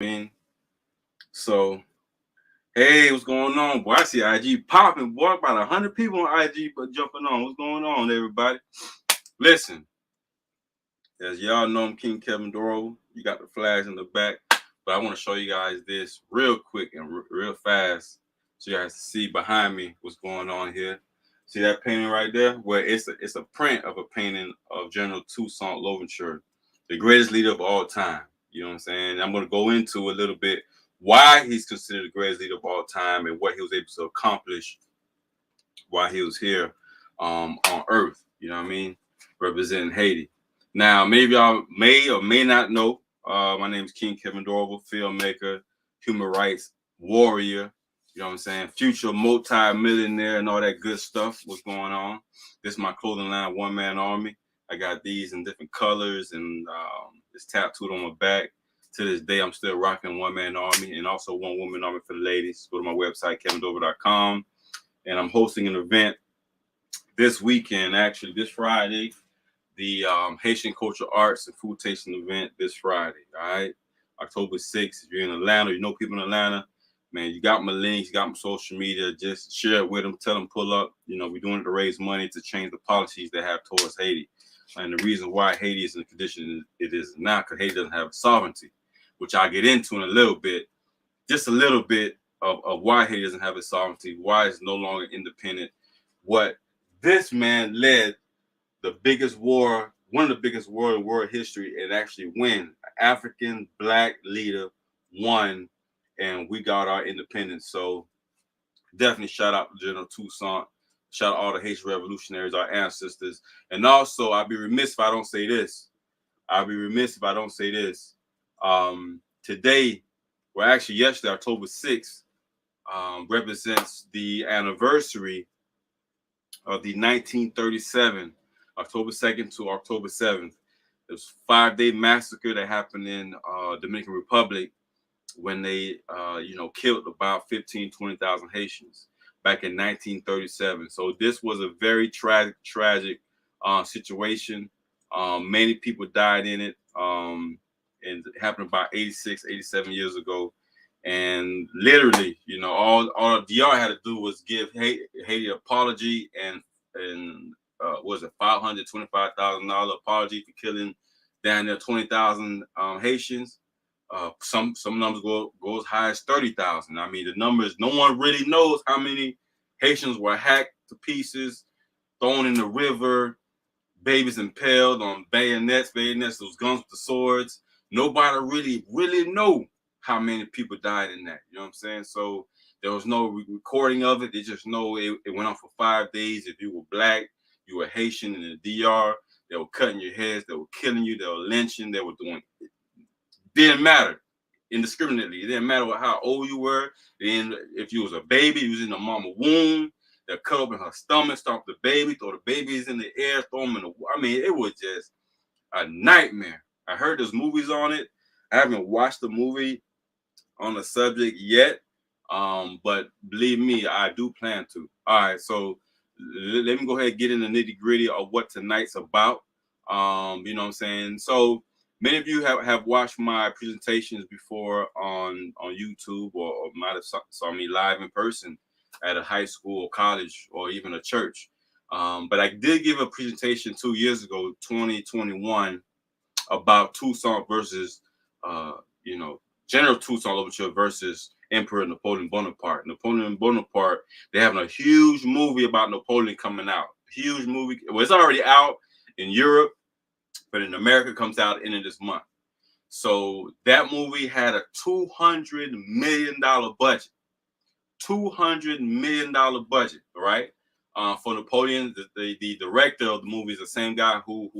mean, so hey, what's going on, boy? I see IG popping, boy. About 100 people on IG, but jumping on. What's going on, everybody? Listen, as y'all know, I'm King Kevin Doro. You got the flags in the back, but I want to show you guys this real quick and real fast, so you guys see behind me what's going on here. See that painting right there? Well, it's a print of a painting of General Toussaint Louverture, the greatest leader of all time. You know what I'm saying? I'm going to go into a little bit why he's considered the greatest leader of all time and what he was able to accomplish while he was here on Earth. You know what I mean? Representing Haiti. Now, maybe y'all may or may not know. My name is King Kevin Dorval, filmmaker, human rights warrior. You know what I'm saying? Future multi-millionaire and all that good stuff. What's going on? This is my clothing line, One Man Army. I got these in different colors and it's tattooed on my back. To this day, I'm still rocking One Man Army and also One Woman Army for the ladies. Go to my website, kevindorival.com. And I'm hosting an event this weekend, actually this Friday, the Haitian Cultural Arts and Food Tasting event this Friday. All right, October 6th. If you're in Atlanta, you know people in Atlanta, man, you got my links, you got my social media. Just share it with them, tell them pull up. You know, we're doing it to raise money to change the policies they have towards Haiti. And the reason why Haiti is in the condition it is now, because Haiti doesn't have sovereignty, which I'll get into in a little bit. Just a little bit of why Haiti doesn't have its sovereignty, why it's no longer independent. What this man led the biggest war, one of the biggest war in world history, and actually win. An African black leader won, and we got our independence. So definitely shout out to General Toussaint. Shout out all the Haitian revolutionaries, our ancestors. And also, I'd be remiss if I don't say this. Today, well, actually yesterday, October 6th, represents the anniversary of the 1937, October 2nd to October 7th. It was a 5-day massacre that happened in Dominican Republic when they, killed about 20,000 Haitians back in 1937. So this was a very tragic situation. Many people died in it. And it happened about 87 years ago. And literally, all DR had to do was give Haiti an apology and was it $525,000 apology for killing down there 20,000 Haitians. Some numbers go as high as 30,000. I mean, the numbers, no one really knows how many Haitians were hacked to pieces, thrown in the river, babies impaled on bayonets, those guns with the swords. Nobody really know how many people died in that. You know what I'm saying? So there was no recording of it. They just know it went on for 5 days. If you were black, you were Haitian in the DR, they were cutting your heads, they were killing you, they were lynching, they were doing it. Didn't matter indiscriminately. It didn't matter how old you were. Then if you was a baby, you was in the mama womb, they'll cut open her stomach, stomp the baby, throw the babies in the air, throw them in the. I mean, it was just a nightmare. I heard there's movies on it. I haven't watched the movie on the subject yet, but believe me, I do plan to. All right, so let me go ahead and get in the nitty gritty of what tonight's about. You know what I'm saying? So many of you have watched my presentations before on YouTube or might have saw me live in person at a high school or college or even a church. But I did give a presentation 2 years ago, 2021, about Toussaint versus, General Toussaint Louverture versus Emperor Napoleon Bonaparte. Napoleon Bonaparte, they're having a huge movie about Napoleon coming out. Huge movie. Well, it's already out in Europe, but in America comes out in this month. So that movie had a $200 million budget. $200 million budget, right? For Napoleon, the director of the movie is the same guy who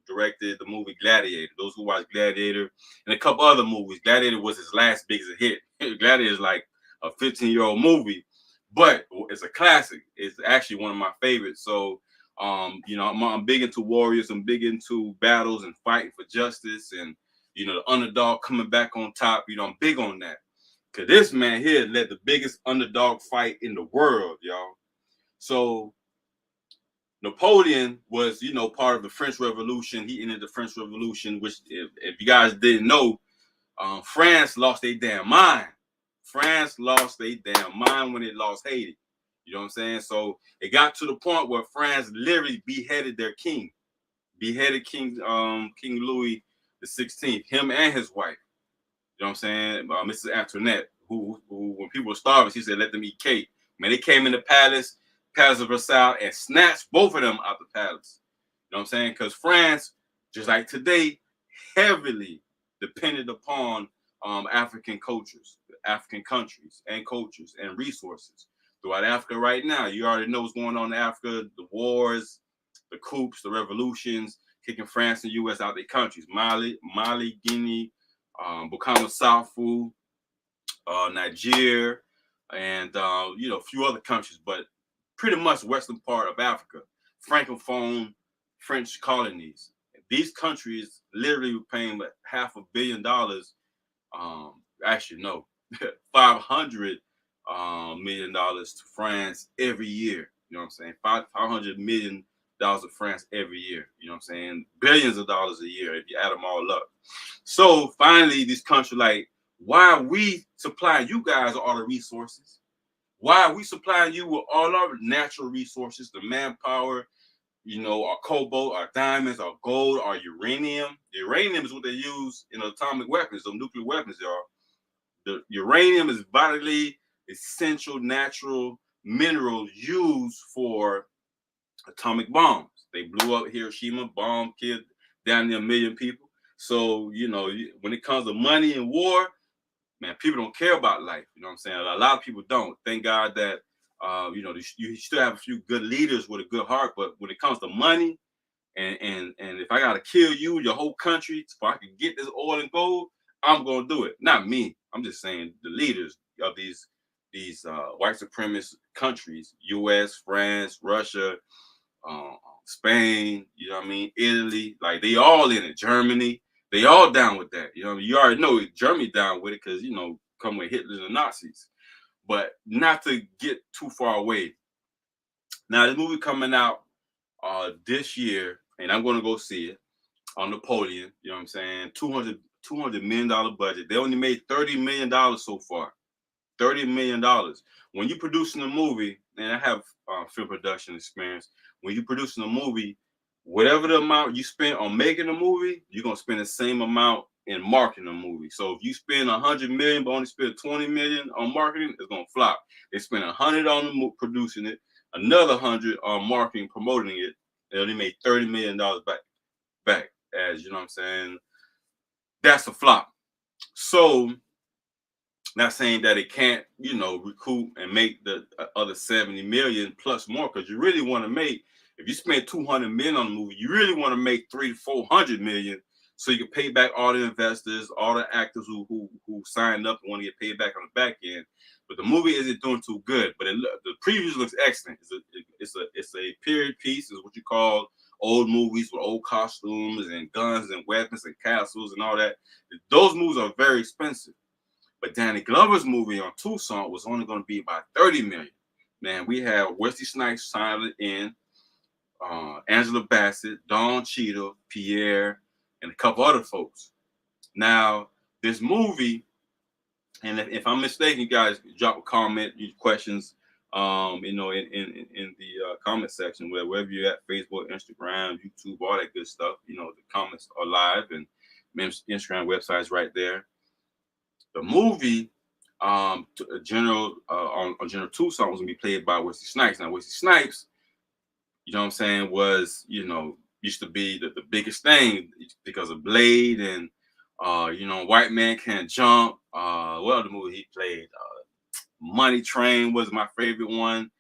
directed the movie Gladiator. Those who watch Gladiator and a couple other movies, Gladiator was his last biggest hit. Gladiator is like a 15-year-old movie, but it's a classic. It's actually one of my favorites. So, I'm big into warriors. I'm big into battles and fighting for justice, and the underdog coming back on top. I'm big on that. Cause this man here led the biggest underdog fight in the world, y'all. So Napoleon was, part of the French Revolution. He ended the French Revolution, which, if you guys didn't know, France lost their damn mind. France lost their damn mind when it lost Haiti. You know what I'm saying? So it got to the point where France literally beheaded their king, beheaded King Louis the 16th, him and his wife. You know what I'm saying? Mrs. Antoinette, who when people were starving, she said, let them eat cake. Man, they came in the palace of Versailles, and snatched both of them out the palace. You know what I'm saying? Because France, just like today, heavily depended upon African cultures, African countries and cultures and resources throughout Africa right now. You already know what's going on in Africa, the wars, the coups, the revolutions, kicking France and U.S. out their countries. Mali, Guinea, Burkina Faso, Niger, and a few other countries, but pretty much western part of Africa, Francophone French colonies. These countries literally were paying $500 million. Actually, no, $500 million to France every year. You know what I'm saying? $500 million to France every year. You know what I'm saying? Billions of dollars a year if you add them all up. So finally, these countries like, why are we supplying you guys all the resources? Why are we supplying you with all our natural resources, the manpower, our cobalt, our diamonds, our gold, our uranium? The uranium is what they use in atomic weapons, the nuclear weapons, y'all. The uranium is vitally essential natural mineral used for atomic bombs. They blew up Hiroshima, bomb killed down near 1 million people. So, when it comes to money and war, man, people don't care about life. You know what I'm saying? A lot of people don't. Thank God that, you still have a few good leaders with a good heart. But when it comes to money, and if I got to kill you, your whole country, so I can get this oil and gold, I'm going to do it. Not me. I'm just saying the leaders of these white supremacist countries, U.S., France, Russia, Spain, you know what I mean? Italy, like they all in it. Germany, they all down with that. You already know Germany down with it because, come with Hitler and the Nazis. But not to get too far away. Now, this movie coming out this year, and I'm going to go see it, on Napoleon. You know what I'm saying? $200 million budget. They only made $30 million so far. $30 million. When you're producing a movie, and I have film production experience, when you're producing a movie, whatever the amount you spend on making a movie, you're gonna spend the same amount in marketing a movie. So if you spend $100 million but only spend $20 million on marketing, it's gonna flop. They spend $100 on producing it, another $100 on marketing, promoting it. They only made $30 million back. As you know what I'm saying, that's a flop. So, not saying that it can't, recoup and make the other 70 million plus more, because you really want to make, if you spend 200 million on a movie, you really want to make 300 to 400 million, so you can pay back all the investors, all the actors who signed up and want to get paid back on the back end. But the movie isn't doing too good. But the previews looks excellent. It's a period piece, is what you call old movies with old costumes and guns and weapons and castles and all that. Those movies are very expensive. But Danny Glover's movie on Toussaint was only going to be about 30 million. Man, we had Wesley Snipes signed in, Angela Bassett, Don Cheadle, Pierre, and a couple other folks. Now, this movie, and if I'm mistaken, you guys drop a comment, questions, in the comment section, wherever you're at, Facebook, Instagram, YouTube, all that good stuff. The comments are live, and Instagram website's right there. The movie, General Toussaint was gonna be played by Wesley Snipes. Now, Wesley Snipes, you know what I'm saying, was, used to be the biggest thing because of Blade and, White Man Can't Jump. What other movie he played? Money Train was my favorite one.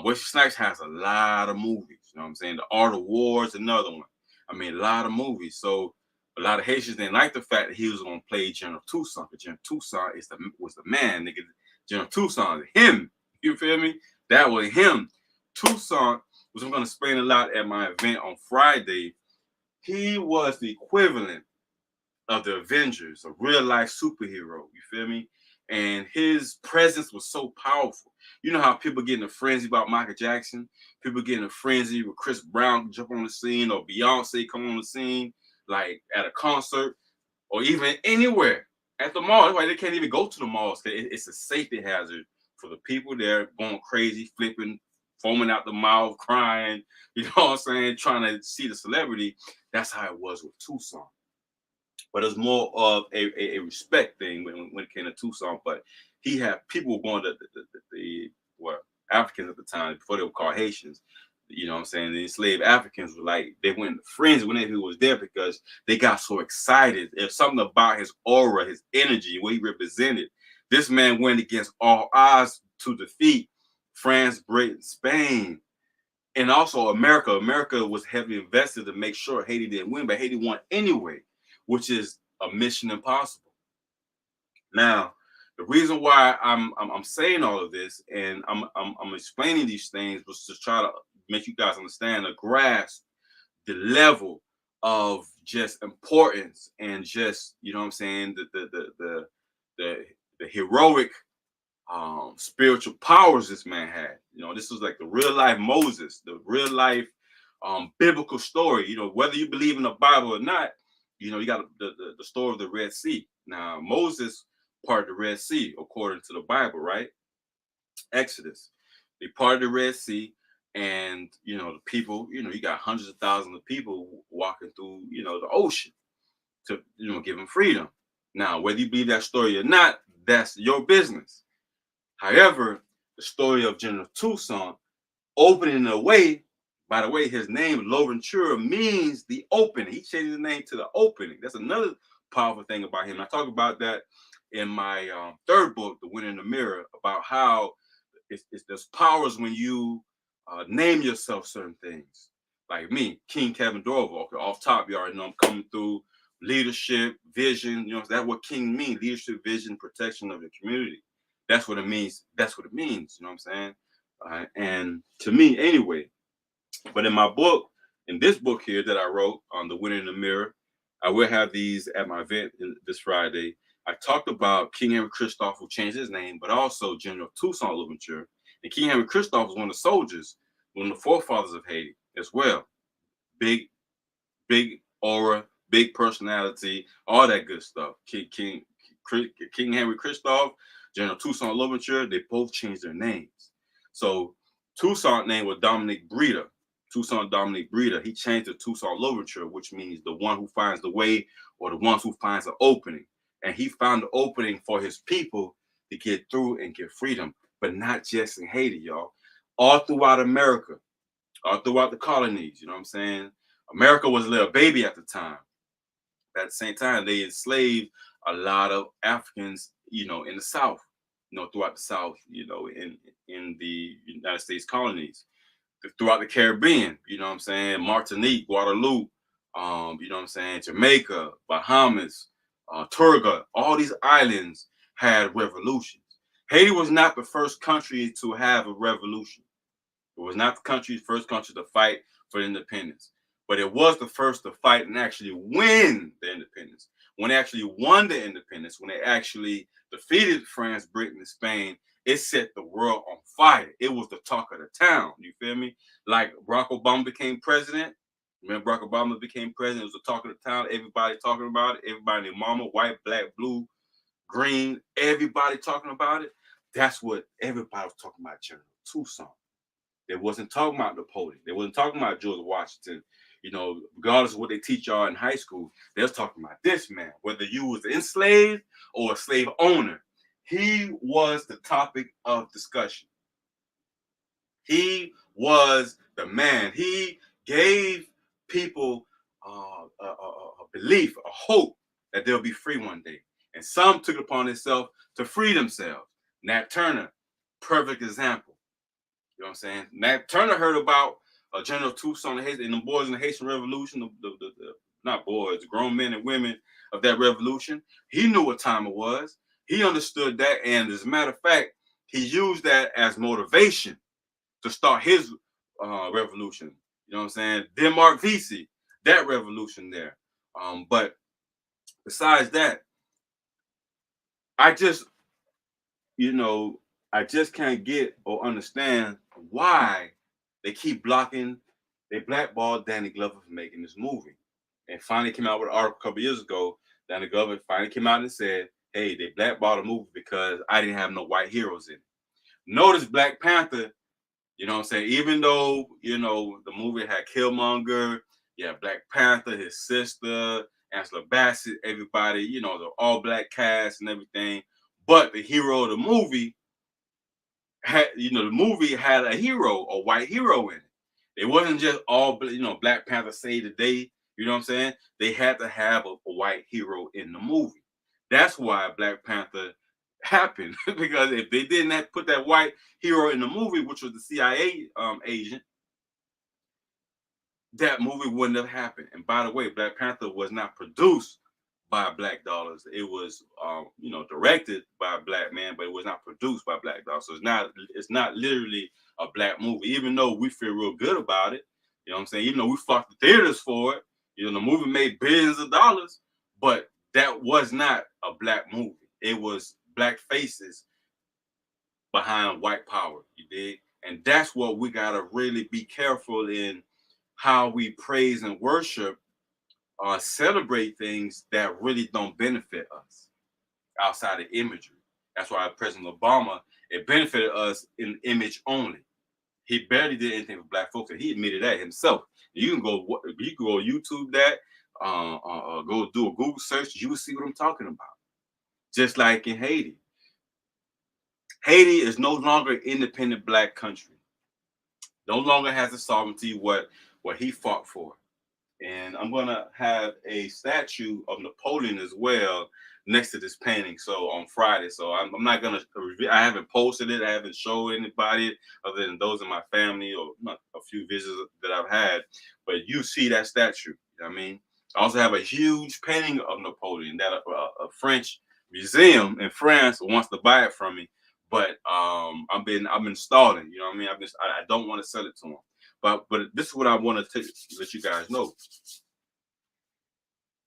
Wesley Snipes has a lot of movies. You know what I'm saying? The Art of War is another one. I mean, a lot of movies. So a lot of Haitians didn't like the fact that he was going to play General Toussaint. But General Toussaint was the man, nigga. General Toussaint, him. You feel me? That was him. Toussaint, which I'm going to explain a lot at my event on Friday. He was the equivalent of the Avengers, a real life superhero. You feel me? And his presence was so powerful. You know how people get in a frenzy about Michael Jackson? People get in a frenzy with Chris Brown jump on the scene, or Beyonce come on the scene, like at a concert, or even anywhere. At the mall. That's why they can't even go to the malls. It's a safety hazard for the people there going crazy, flipping, foaming out the mouth, crying, you know what I'm saying, trying to see the celebrity. That's how it was with Toussaint. But it's more of a respect thing when it came to Toussaint. But he had people going to the well, Africans at the time, before they were called Haitians. You know what I'm saying? The enslaved Africans were like, they went friends whenever he was there because they got so excited. There's something about his aura, his energy, what he represented. This man went against all odds to defeat France, Britain, Spain, and also America. America was heavily invested to make sure Haiti didn't win, but Haiti won anyway, which is a mission impossible. Now, the reason why I'm saying all of this and I'm explaining these things was to try to make you guys understand or grasp the level of just importance and just, you know what I'm saying, the the heroic spiritual powers this man had. You know, this was like the real life Moses, the real life biblical story. You know, whether you believe in the Bible or not, you know, you got the story of the Red Sea. Now, Moses parted the Red Sea according to the Bible, right? Exodus. They parted the Red Sea, and you know, the people, you know, you got hundreds of thousands of people walking through, you know, the ocean to, you know, give them freedom. Now, whether you believe that story or not, that's your business. However, the story of General Toussaint opening the way, by the way, his name, Louverture, means the opening. He changed his name to the opening. That's another powerful thing about him. I talk about that in my third book, The Winner in the Mirror, about how there's powers when you name yourself certain things. Like me, King Kevindorival. Okay, off top, you already know I'm coming through leadership, vision. You know, that's what King means: leadership, vision, protection of the community. That's what it means. That's what it means. You know what I'm saying? And to me, anyway. But in my book, in this book here that I wrote on The Winner in the Mirror, I will have these at my event this Friday. I talked about King Henry Christophe, who changed his name, but also General Toussaint Louverture. And King Henry Christophe was one of the soldiers, one of the forefathers of Haiti as well. Big, big aura, big personality, all that good stuff. King Henry Christophe, General Toussaint Louverture, they both changed their names. So Toussaint's name was Dominic Breda. Toussaint Dominic Breda. He changed to Toussaint Louverture, which means the one who finds the way or the ones who finds the opening. And he found the opening for his people to get through and get freedom, but not just in Haiti, y'all. All throughout America, all throughout the colonies, you know what I'm saying? America was a little baby at the time. At the same time, they enslaved a lot of Africans, you know, in the South, you know, throughout the South, you know, in the United States colonies, throughout the Caribbean, you know what I'm saying? Martinique, Guadeloupe, you know what I'm saying? Jamaica, Bahamas, Turga, all these islands had revolutions. Haiti was not the first country to have a revolution. It was not the first country to fight for independence, but it was the first to fight and actually win the independence. When they actually won the independence, when they actually defeated France, Britain, and Spain, it set the world on fire. It was the talk of the town. You feel me? Like Barack Obama became president. When Barack Obama became president, it was the talk of the town. Everybody talking about it. Everybody, their mama, white, black, blue, green, everybody talking about it. That's what everybody was talking about, General Toussaint. They wasn't talking about Napoleon. They wasn't talking about George Washington. You know, regardless of what they teach y'all in high school, they was talking about this man. Whether you was enslaved or a slave owner, he was the topic of discussion. He was the man. He gave people a belief, a hope that they'll be free one day. And some took it upon themselves to free themselves. Nat Turner, perfect example. You know what I'm saying? Nat Turner heard about General Toussaint and the boys in the Haitian Revolution, not boys, grown men and women of that revolution. He knew what time it was. He understood that. And as a matter of fact, he used that as motivation to start his revolution. You know what I'm saying? Denmark Vesey, that revolution there. But besides that, I just, you know, I just can't get or understand why they keep blocking. They blackballed Danny Glover for making this movie. And finally came out with an article a couple years ago. Danny Glover finally came out and said hey, they blackballed the movie because I didn't have no white heroes in it. Notice Black Panther, you know what I'm saying? Even though, you know, the movie had Killmonger, yeah, Black Panther, his sister, Angela Bassett, everybody, you know, the all black cast and everything. But the hero of the movie had, you know, the movie had a hero, a white hero in it. It wasn't just all, you know, Black Panther saved the day. You know what I'm saying? They had to have a white hero in the movie. That's why Black Panther happened because if they didn't have put that white hero in the movie, which was the CIA agent, that movie wouldn't have happened. And by the way, Black Panther was not produced by black dollars. It was, you know, directed by a black man, but it was not produced by black dollars. So it's not literally a black movie, even though we feel real good about it. You know what I'm saying? Even though we fought the theaters for it, you know, the movie made billions of dollars, but that was not a black movie. It was black faces behind white power. You dig? And that's what we gotta really be careful in how we praise and worship or celebrate things that really don't benefit us outside of imagery. That's why President Obama, it benefited us in image only. He barely did anything for black folks, and he admitted that himself. You can go YouTube that, go do a Google search, you will see what I'm talking about. Just like in Haiti. Haiti is no longer an independent black country. No longer has the sovereignty what he fought for. And I'm gonna have a statue of Napoleon as well next to this painting. So on Friday, so I'm not gonna review. I haven't posted it. I haven't showed anybody other than those in my family or not a few visitors that I've had. But you see that statue. You know what I mean, I also have a huge painting of Napoleon that a French museum in France wants to buy it from me. But I've been stalling. You know what I mean. I don't want to sell it to them. But this is what I want to let you guys know.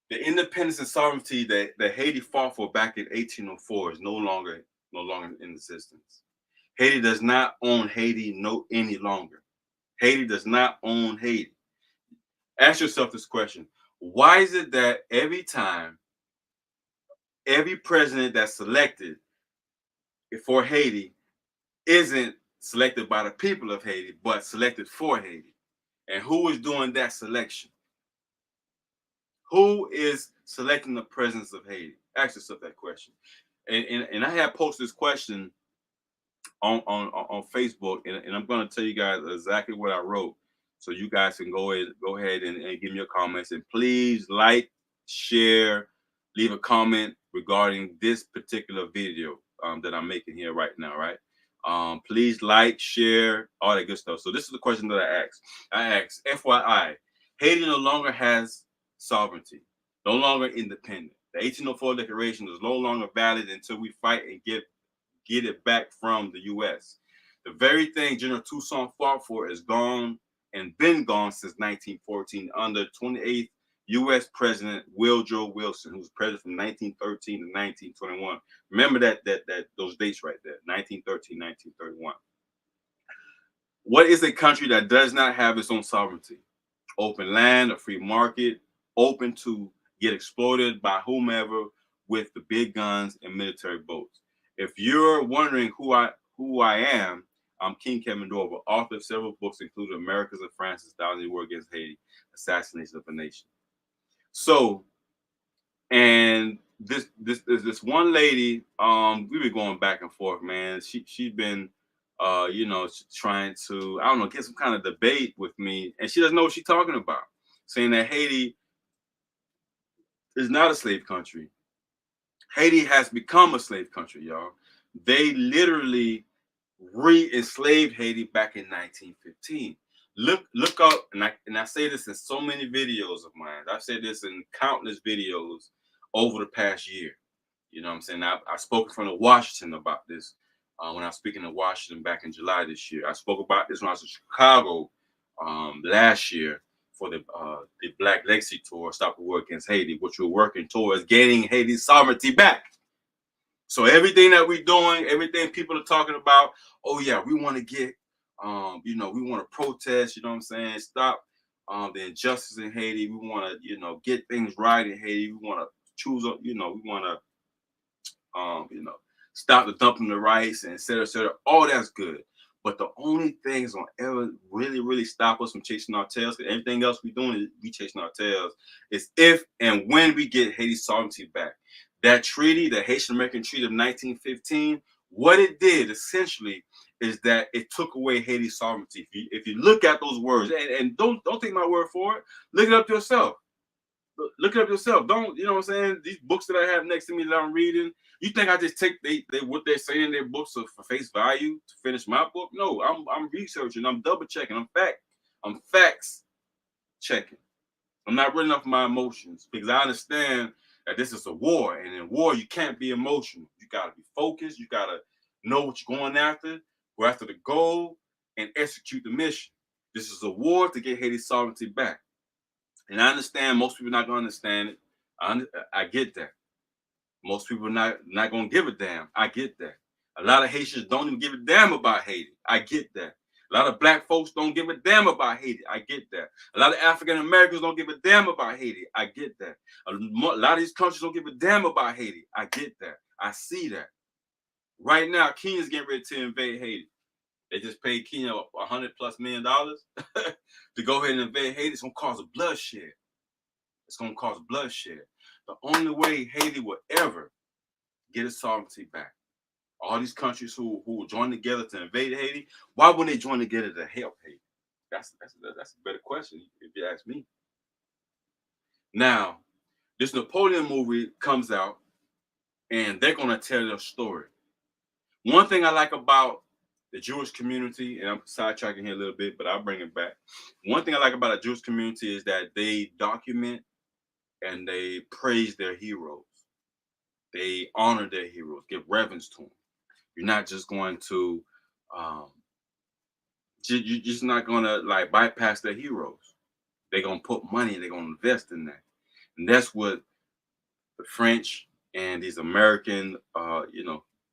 The independence and sovereignty that Haiti fought for back in 1804 is no longer in existence. Haiti does not own Haiti any longer. Haiti does not own Haiti. Ask yourself this question. Why is it that every time, every president that's selected for Haiti isn't selected by the people of Haiti, but selected for Haiti? And who is doing that selection? Who is selecting the presidents of Haiti? Ask yourself that question. And I have posted this question on Facebook, and I'm going to tell you guys exactly what I wrote, so you guys can go ahead and give me your comments. And please like, share, leave a comment regarding this particular video that I'm making here right now. Right? Please like, share, all that good stuff. So this is the question that I asked. I asked, FYI, Haiti no longer has sovereignty, no longer independent. The 1804 Declaration is no longer valid until we fight and get it back from the U.S. The very thing General Toussaint fought for is gone and been gone since 1914 under 28th U.S. President Woodrow Wilson, who was president from 1913 to 1921. Remember that those dates right there, 1913, 1931. What is a country that does not have its own sovereignty? Open land, a free market, open to get exploited by whomever with the big guns and military boats. If you're wondering who I am, I'm King Kevin Dorval, author of several books, including America's and France's Thousand War Against Haiti, Assassination of a Nation. So, and this one lady, we've been going back and forth, man. She's been you know, trying to, I don't know, get some kind of debate with me, and she doesn't know what she's talking about, saying that Haiti is not a slave country. Haiti has become a slave country, y'all. They literally re-enslaved Haiti back in 1915. Look up, and I say this in so many videos of mine. I've said this in countless videos over the past year. You know what I'm saying? I've spoken from Washington about this when I was speaking in Washington back in July this year. I spoke about this when I was in Chicago last year for the Black Legacy Tour, Stop the War Against Haiti, which we're working towards getting Haiti's sovereignty back. So everything that we're doing, everything people are talking about, oh yeah, we want to get, you know, we want to protest, you know what I'm saying? Stop the injustice in Haiti. We want to, you know, get things right in Haiti. We want to choose, you know, we want to stop the dumping the rights and et cetera, et cetera. All that's good. But the only thing that's gonna ever really, really stop us from chasing our tails, because everything else we're doing is we chasing our tails, is if and when we get Haiti's sovereignty back. That treaty, the Haitian American Treaty of 1915, what it did essentially is that it took away Haiti's sovereignty. If you look at those words, and don't take my word for it, look it up yourself. Look it up yourself. Don't, you know what I'm saying? These books that I have next to me that I'm reading, you think I just take they what they're saying in their books for face value to finish my book? No, I'm researching, I'm double checking, I'm facts checking. I'm not running off my emotions because I understand that this is a war, and in war you can't be emotional. You gotta be focused, you gotta know what you're going after, go after the goal, and execute the mission. This is a war to get Haiti's sovereignty back. And I understand most people not gonna understand it. I get that. Most people not gonna give a damn. I get that. A lot of Haitians don't even give a damn about Haiti. I get that. A lot of black folks don't give a damn about Haiti. I get that. A lot of African Americans don't give a damn about Haiti. I get that. A lot of these countries don't give a damn about Haiti. I get that. I see that. Right now, Kenya's getting ready to invade Haiti. They just paid Kenya $100+ million to go ahead and invade Haiti. It's gonna cause a bloodshed. It's gonna cause bloodshed. The only way Haiti will ever get its sovereignty back. All these countries who will join together to invade Haiti, why wouldn't they join together to help Haiti? That's a better question if you ask me. Now, this Napoleon movie comes out, and they're gonna tell their story. One thing I like about the Jewish community, and I'm sidetracking here a little bit, but I'll bring it back. One thing I like about the Jewish community is that they document and they praise their heroes. They honor their heroes, give reverence to them. You're not just going to, you're just not gonna like bypass their heroes. They're gonna put money, they're gonna invest in that, and that's what the French and these American,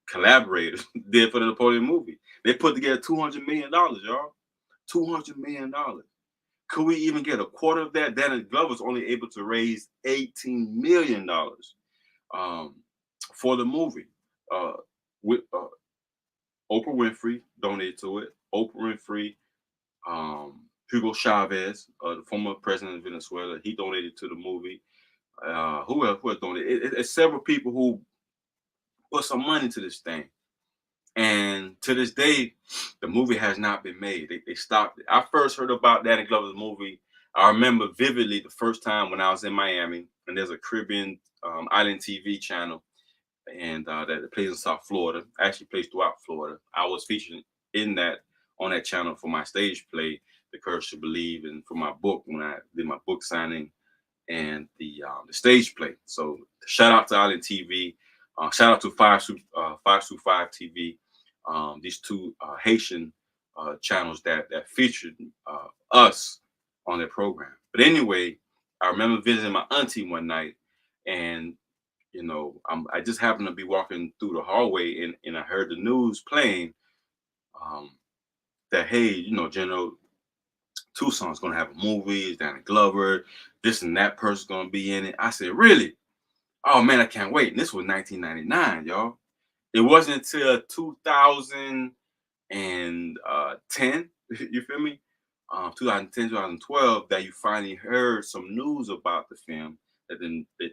collaborators did for the Napoleon movie. They put together $200 million, y'all. $200 million. Could we even get a quarter of that? Danny Glover's only able to raise $18 million for the movie. With Oprah Winfrey donated to it. Oprah Winfrey, Hugo Chavez, the former president of Venezuela, he donated to the movie. Who else donated? It's several people who put some money to this thing. And to this day, the movie has not been made. They stopped it. I first heard about Danny Glover's movie. I remember vividly the first time when I was in Miami, and there's a Caribbean island TV channel, and that plays in South Florida. Actually plays throughout Florida. I was featured in that on that channel for my stage play, The Courage to Believe, and for my book when I did my book signing and the stage play. So shout out to Island TV. Shout out to 525 TV. These two Haitian channels that featured us on their program. But anyway, I remember visiting my auntie one night, and I just happened to be walking through the hallway, and I heard the news playing that, hey, General Toussaint's gonna have a movie, Danny Glover, this and that person's gonna be in it. I said, really? Oh man, I can't wait. And this was 1999, y'all. It wasn't until 2010, you feel me? 2010, 2012, that you finally heard some news about the film that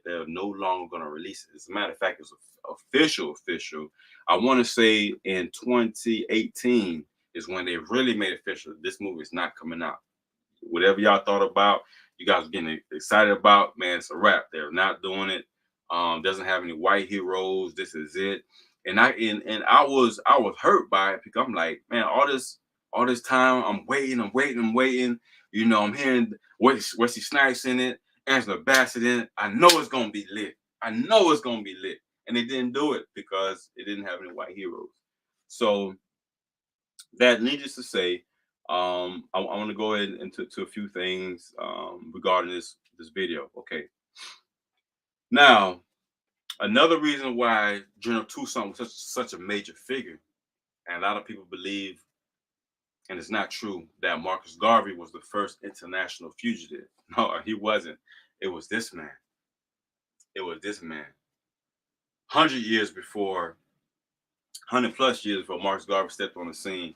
they're no longer going to release it. As a matter of fact, it's official. I want to say in 2018 is when they really made official. This movie is not coming out. Whatever y'all thought about, you guys are getting excited about, man, it's a wrap. They're not doing it. Doesn't have any white heroes. This is it. And I was hurt by it because I'm like, man, all this time I'm waiting. I'm hearing Wesley Snipes in it, Angela Bassett in it. I know it's gonna be lit. And they didn't do it because it didn't have any white heroes. So that, needless to say, I want to go ahead into a few things regarding this video. Okay. Now, another reason why General Toussaint was such a major figure, and a lot of people believe, and it's not true, that Marcus Garvey was the first international fugitive. No, he wasn't. It was this man. 100 years before, 100+ years before Marcus Garvey stepped on the scene.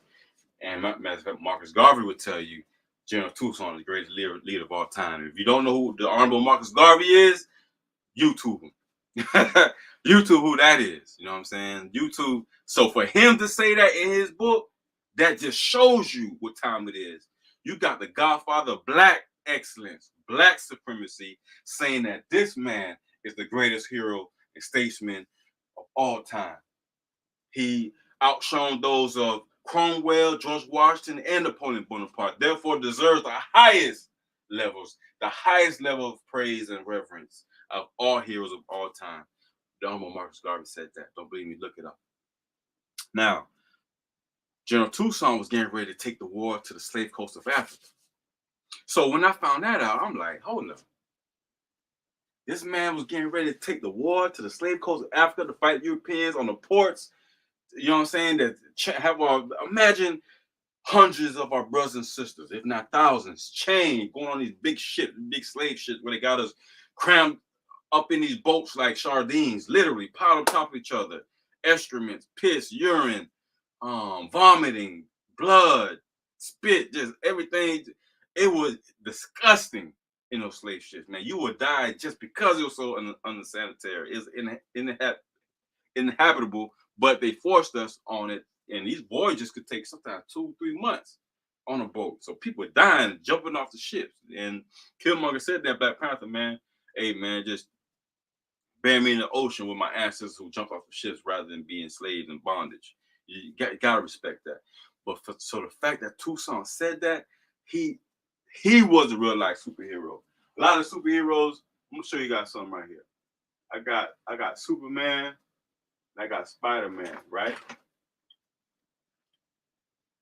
And matter of fact, Marcus Garvey would tell you General Toussaint is the greatest leader of all time. If you don't know who the Honorable Marcus Garvey is, YouTube him. YouTube who that is. You know what I'm saying? YouTube. So for him to say that in his book, that just shows you what time it is. You got the godfather of black excellence, black supremacy, saying that this man is the greatest hero and statesman of all time. He outshone those of Cromwell, George Washington, and Napoleon Bonaparte. Therefore, deserves the highest level of praise and reverence of all heroes of all time. The Honorable Marcus Garvey said that. Don't believe me? Look it up. Now, General Toussaint was getting ready to take the war to the slave coast of Africa. So when I found that out, I'm like, hold up. This man was getting ready to take the war to the slave coast of Africa to fight Europeans on the ports. You know what I'm saying? That have imagine hundreds of our brothers and sisters, if not thousands, chained, going on these big ships, big slave ships, where they got us crammed up in these boats like sardines, literally piled on top of each other, excrements, piss, urine, vomiting, blood, spit, just everything. It was disgusting in those slave ships, man. You would die just because it was so unsanitary. It's inhabitable, but they forced us on it. And these voyages could take sometimes 2-3 months on a boat. So people dying, jumping off the ships. And Killmonger said that, Black Panther, man, hey, man, just bury me in the ocean with my ancestors who jumped off the ships rather than being slaves in bondage. You gotta respect that. But so the fact that Toussaint said that, he was a real life superhero. A lot of superheroes, I'm gonna show you guys something right here. I got Superman, and I got Spider-Man, right?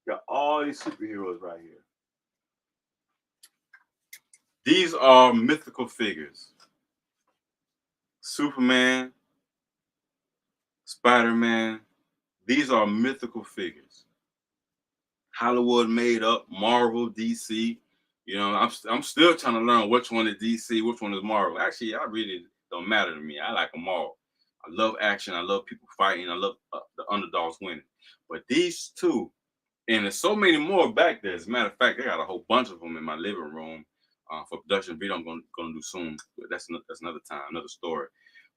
Got all these superheroes right here. These are mythical figures. Superman, Spider-Man, these are mythical figures. Hollywood made up, Marvel, DC. You know, I'm still trying to learn which one is DC, which one is Marvel. Actually, I really don't matter to me. I like them all. I love action. I love people fighting. I love the underdogs winning. But these two, and there's so many more back there. As a matter of fact, I got a whole bunch of them in my living room for production video I'm going to do soon. But that's another time, another story.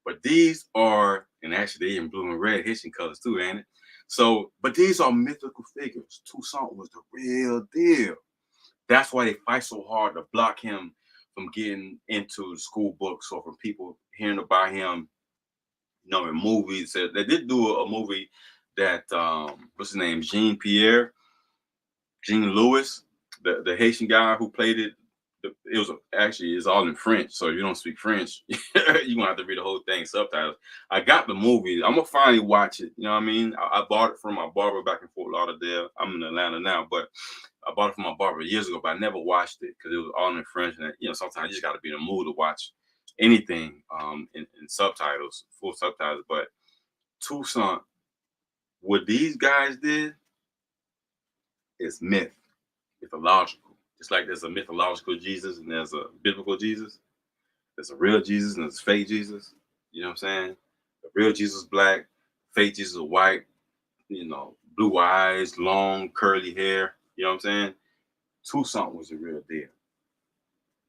But these are, and actually they in blue and red Haitian colors too, ain't it? So, but these are mythical figures. Toussaint was the real deal. That's why they fight so hard to block him from getting into the school books or from people hearing about him, you know, in movies. They did do a movie that, what's his name, Jean Louis, the Haitian guy who played it. It was actually, it's all in French, so if you don't speak French, you're gonna have to read the whole thing, subtitles. I got the movie. I'm gonna finally watch it. You know what I mean? I bought it from my barber back in Fort Lauderdale. I'm in Atlanta now, but I bought it from my barber years ago, but I never watched it because it was all in French. And you know, sometimes you just got to be in the mood to watch anything in subtitles, full subtitles. But Toussaint, what these guys did is mythological. Just like there's a mythological Jesus and there's a biblical Jesus. There's a real Jesus and there's a fake Jesus. You know what I'm saying? The real Jesus is black, fake Jesus is white, you know, blue eyes, long, curly hair. You know what I'm saying? Toussaint was the real deal.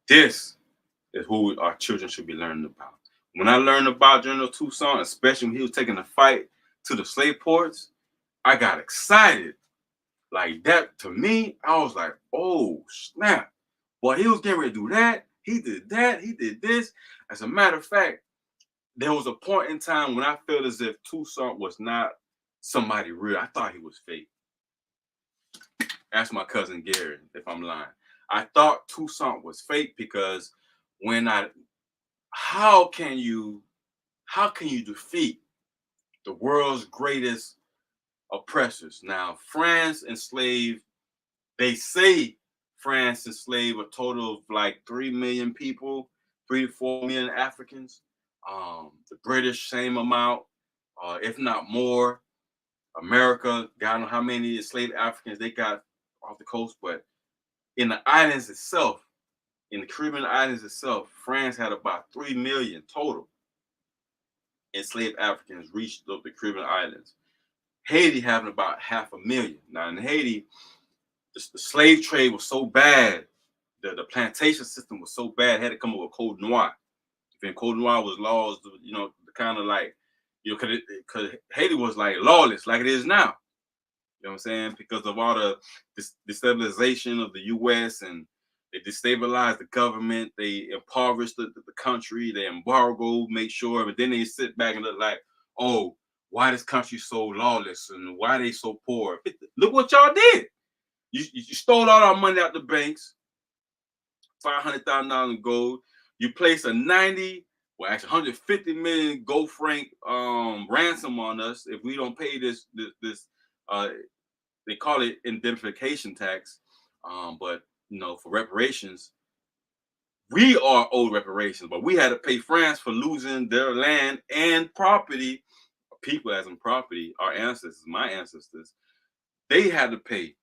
This is who our children should be learning about. When I learned about General Toussaint, especially when he was taking the fight to the slave ports, I got excited. Like that, to me, I was like, oh, snap. Boy, he was getting ready to do that. He did that. He did this. As a matter of fact, there was a point in time when I felt as if Toussaint was not somebody real. I thought he was fake. Ask my cousin Gary if I'm lying. I thought Toussaint was fake because how can you defeat the world's greatest oppressors? Now, they say France enslaved a total of like 3 million people, 3 to 4 million Africans. The British, same amount, if not more. America, God knows how many enslaved Africans they got off the coast, but in the islands itself, in the Caribbean islands itself, France had about 3 million total. enslaved Africans reached the Caribbean islands. Haiti having about 500,000. Now in Haiti, the slave trade was so bad, the plantation system was so bad, had to come up with Code Noir. And Code Noir was laws, kind of like, because Haiti was like lawless, like it is now. You know what I'm saying? Because of all the destabilization of the U.S. and they destabilized the government, they impoverished the country, they embargoed, make sure, but then they sit back and look like, oh, why this country so lawless and why they so poor? Look what y'all did. You stole all our money out the banks, $500,000 in gold. You placed a 150 million gold franc ransom on us if we don't pay this they call it indemnification tax, but for reparations, we are owed reparations, but we had to pay France for losing their land and property, people as in property, our ancestors, my ancestors, they had to pay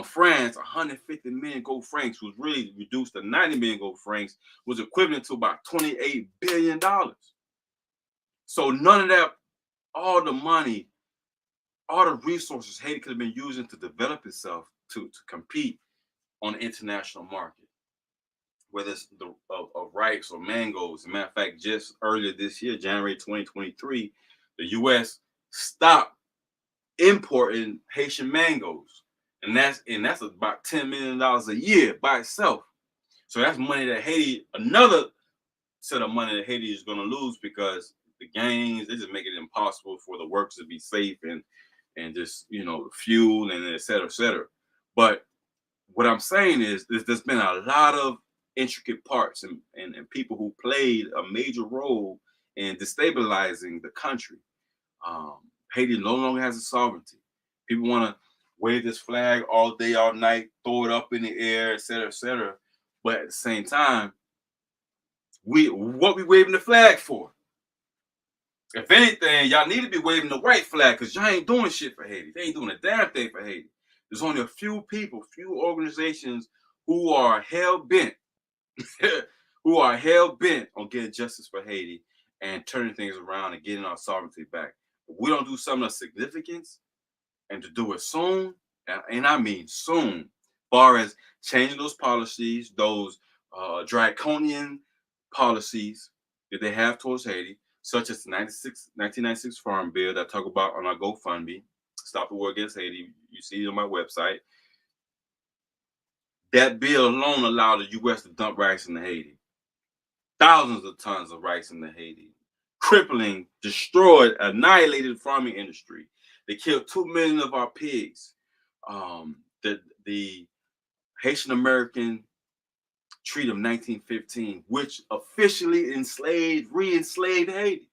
France 150 million gold francs, was really reduced to 90 million gold francs, was equivalent to about $28 billion. So none of that, all the money, all the resources Haiti could have been using to develop itself to compete on the international market, whether it's of rice or mangoes. As a matter of fact, just earlier this year, January 2023, the U.S. stopped importing Haitian mangoes. And that's about $10 million a year by itself. So that's money that Haiti, another set of money that Haiti is going to lose, because the gangs, they just make it impossible for the workers to be safe and just, fuel and et cetera, et cetera. But what I'm saying is there's been a lot of intricate parts and people who played a major role in destabilizing the country. Haiti no longer has a sovereignty. People want to wave this flag all day, all night, throw it up in the air, et cetera, et cetera. But at the same time, what we waving the flag for? If anything, y'all need to be waving the white flag, because y'all ain't doing shit for Haiti. They ain't doing a damn thing for Haiti. There's only a few people, few organizations who are hell-bent, on getting justice for Haiti and turning things around and getting our sovereignty back. If we don't do something of significance, and to do it soon, and I mean soon, as far as changing those policies, those draconian policies that they have towards Haiti, such as the 1996 Farm Bill that I talk about on our GoFundMe, Stop the War Against Haiti. You see it on my website. That bill alone allowed the U.S. to dump rice into Haiti. Thousands of tons of rice into Haiti. Crippling, destroyed, annihilated the farming industry. They killed 2 million of our pigs. The Haitian American Treaty of 1915, which officially re-enslaved Haiti.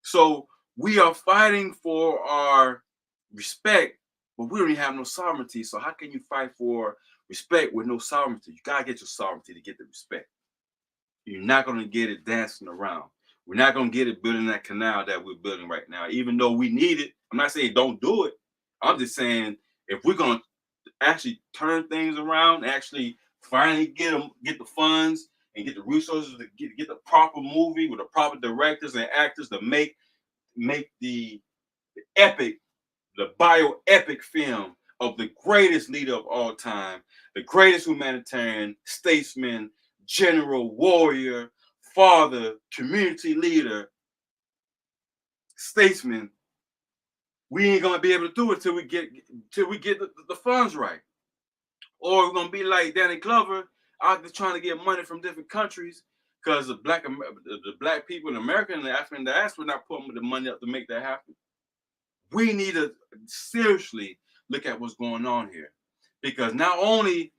So we are fighting for our respect, but we don't even have no sovereignty. So how can you fight for respect with no sovereignty? You gotta get your sovereignty to get the respect. You're not gonna get it dancing around. We're not gonna get it building that canal that we're building right now, even though we need it. I'm not saying don't do it. I'm just saying if we're gonna actually turn things around, actually finally get the funds and get the resources to get the proper movie with the proper directors and actors to make the epic, the bioepic film of the greatest leader of all time, the greatest humanitarian, statesman, general, warrior, father, community leader, statesman. We ain't gonna be able to do it till we get the funds right. Or we're gonna be like Danny Glover out there trying to get money from different countries because the black people in America and the African diaspora not putting the money up to make that happen. We need to seriously look at what's going on here, because not only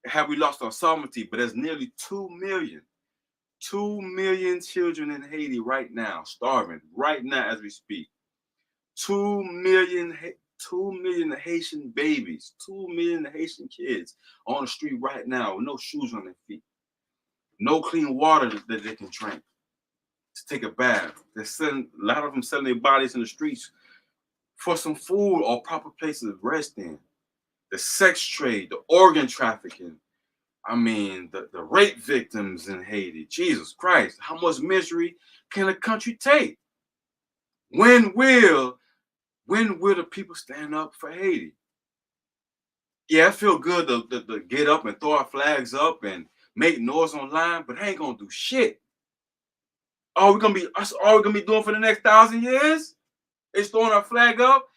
have we lost our sovereignty, but there's nearly 2 million children in Haiti right now, starving right now as we speak. 2 million Haitian babies, 2 million Haitian kids on the street right now with no shoes on their feet, no clean water that they can drink to take a bath. A lot of them selling their bodies in the streets for some food or proper places to rest in. The sex trade, the organ trafficking, I mean, the rape victims in Haiti. Jesus Christ, how much misery can a country take? When will the people stand up for Haiti? Yeah, it feel good to get up and throw our flags up and make noise online, but I ain't gonna do shit. All we're gonna be doing for the next 1,000 years is throwing our flag up,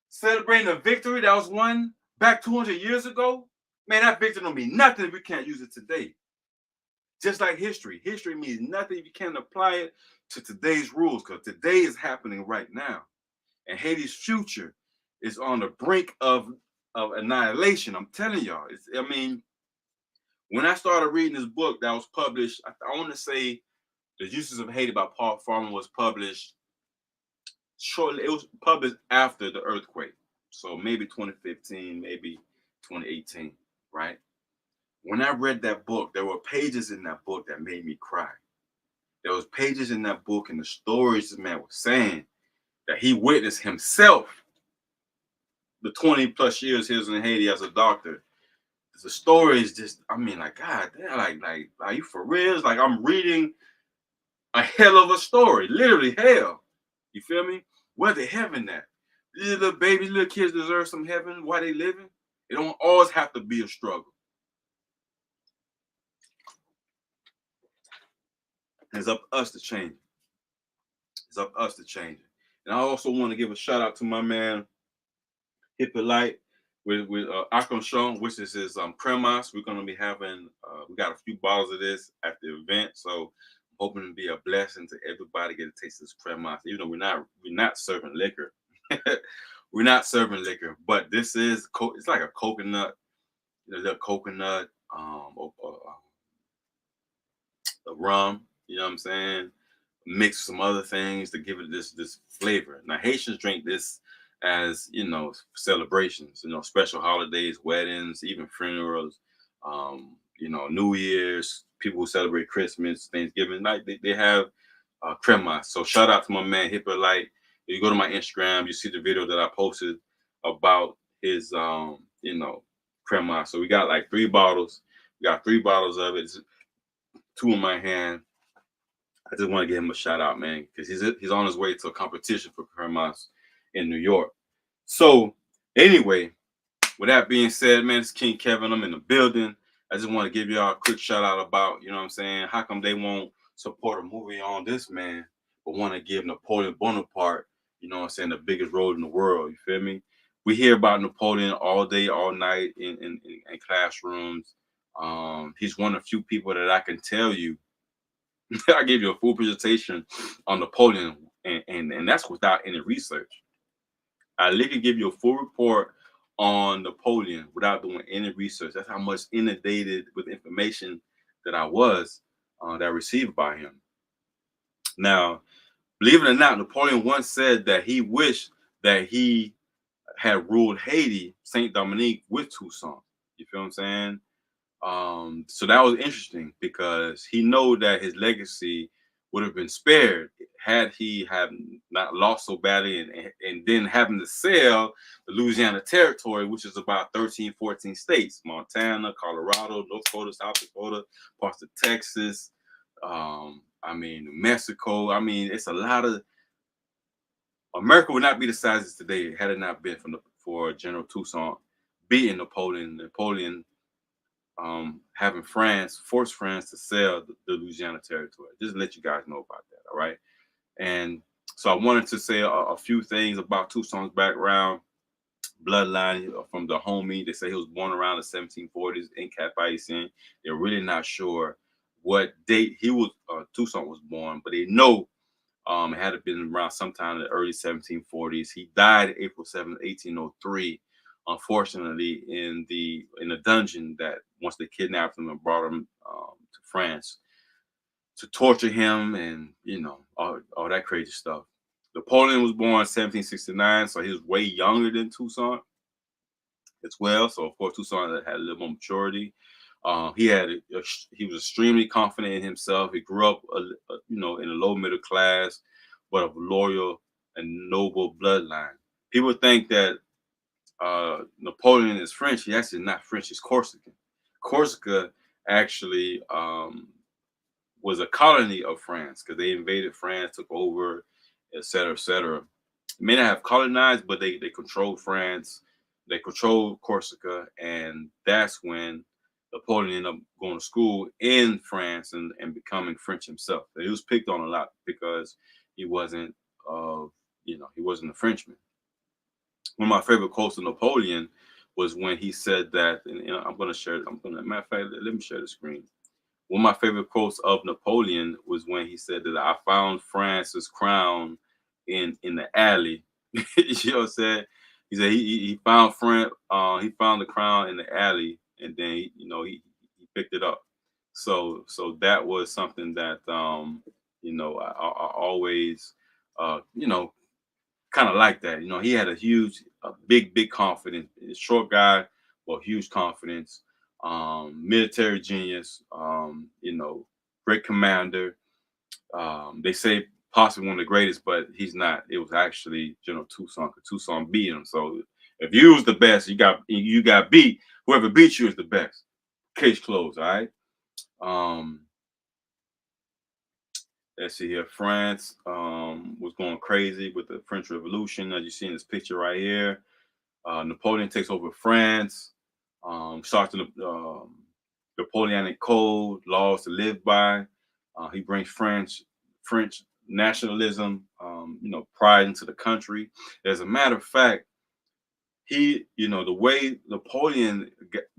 celebrating a victory that was won back 200 years ago. Man, that victory don't mean nothing if we can't use it today. Just like history. History means nothing if you can't apply it to today's rules, because today is happening right now. And Haiti's future is on the brink of annihilation. I'm telling y'all. I mean, when I started reading this book that was published, I want to say The Uses of Haiti by Paul Farmer was published shortly. It was published after the earthquake. So maybe 2015, maybe 2018, right? When I read that book, there were pages in that book that made me cry. There was pages in that book and the stories this man was saying that he witnessed himself the 20 plus years he was in Haiti as a doctor. The story is just, I mean, like, God damn, like, are you for real? It's like I'm reading a hell of a story, literally hell. You feel me? Where's the heaven at? These little babies, little kids deserve some heaven. Why they living? It don't always have to be a struggle. It's up to us to change it. It's up to us to change it. And I also want to give a shout out to my man Hippolyte with Akon, which is his cremas. We're gonna be having we got a few bottles of this at the event, so I'm hoping to be a blessing to everybody, get a taste of this cremas. Even though we're not serving liquor, we're not serving liquor, but this is it's like a coconut, a little coconut, a rum. You know what I'm saying? Mix some other things to give it this flavor. Now Haitians drink this as, you know, celebrations, you know, special holidays, weddings, even funerals, you know, New Year's, people who celebrate Christmas, Thanksgiving, like they have crema. So shout out to my man Hippolyte. If you go to my Instagram, you see the video that I posted about his you know, crema. So we got like 3 bottles. We got 3 bottles of it. It's 2 in my hand. I just want to give him a shout out, man, because he's on his way to a competition for cremas in New York. So anyway, with that being said, man, it's King Kevin. I'm in the building. I just want to give y'all a quick shout out about, you know what I'm saying, how come they won't support a movie on this man, but want to give Napoleon Bonaparte, you know what I'm saying, the biggest road in the world. You feel me? We hear about Napoleon all day, all night in classrooms. He's one of the few people that I can tell you I gave you a full presentation on Napoleon, and that's without any research. I literally give you a full report on Napoleon without doing any research. That's how much inundated with information that I was that I received by him. Now, believe it or not, Napoleon once said that he wished that he had ruled Haiti, Saint Dominique, with Toussaint. You feel what I'm saying? So that was interesting because he know that his legacy would have been spared had he have not lost so badly and then having to sell the Louisiana territory, which is about 13, 14 states, Montana, Colorado, North Dakota, South Dakota, parts of Texas, I mean, New Mexico. I mean, it's a lot of, America would not be the size it is today had it not been for General Toussaint beating Napoleon. Napoleon having forced France to sell the Louisiana territory. Just to let you guys know about that, all right? And so I wanted to say a few things about Toussaint's background, bloodline from the homie. They say he was born around the 1740s in Cap Haitien. They're really not sure what date Toussaint was born, but they know it had been around sometime in the early 1740s. He died April 7th, 1803. Unfortunately, in a dungeon that once they kidnapped him and brought him to France to torture him and, you know, all that crazy stuff. Napoleon was born in 1769, so he was way younger than Toussaint as well. So of course Toussaint had a little more maturity. He was extremely confident in himself. He grew up, you know, in a low middle class, but of loyal and noble bloodline. People think that Napoleon is French. He actually not French. He's Corsican. Corsica actually was a colony of France because they invaded France, took over, et cetera, et cetera. May not have colonized, but they controlled France. They controlled Corsica, and that's when Napoleon ended up going to school in France and becoming French himself. And he was picked on a lot because he wasn't, he wasn't a Frenchman. One of my favorite quotes of Napoleon was when he said that, and I'm going to share. Matter of fact, let me share the screen. One of my favorite quotes of Napoleon was when he said that I found France's crown in the alley. You know what I'm saying? He said he found he found the crown in the alley, and then he picked it up. So that was something that I always kind of like that. He had a big confidence. He's a short guy, but huge confidence. Military genius. Great commander. They say possibly one of the greatest, but he's not. It was actually General Toussaint. Toussaint beat him. So if you was the best, you got beat. Whoever beat you is the best. Case closed. All right. Um, let's see here. France was going crazy with the French Revolution, as you see in this picture right here. Napoleon takes over France, starts the Napoleonic Code, laws to live by. He brings French nationalism, pride into the country. As a matter of fact, the way Napoleon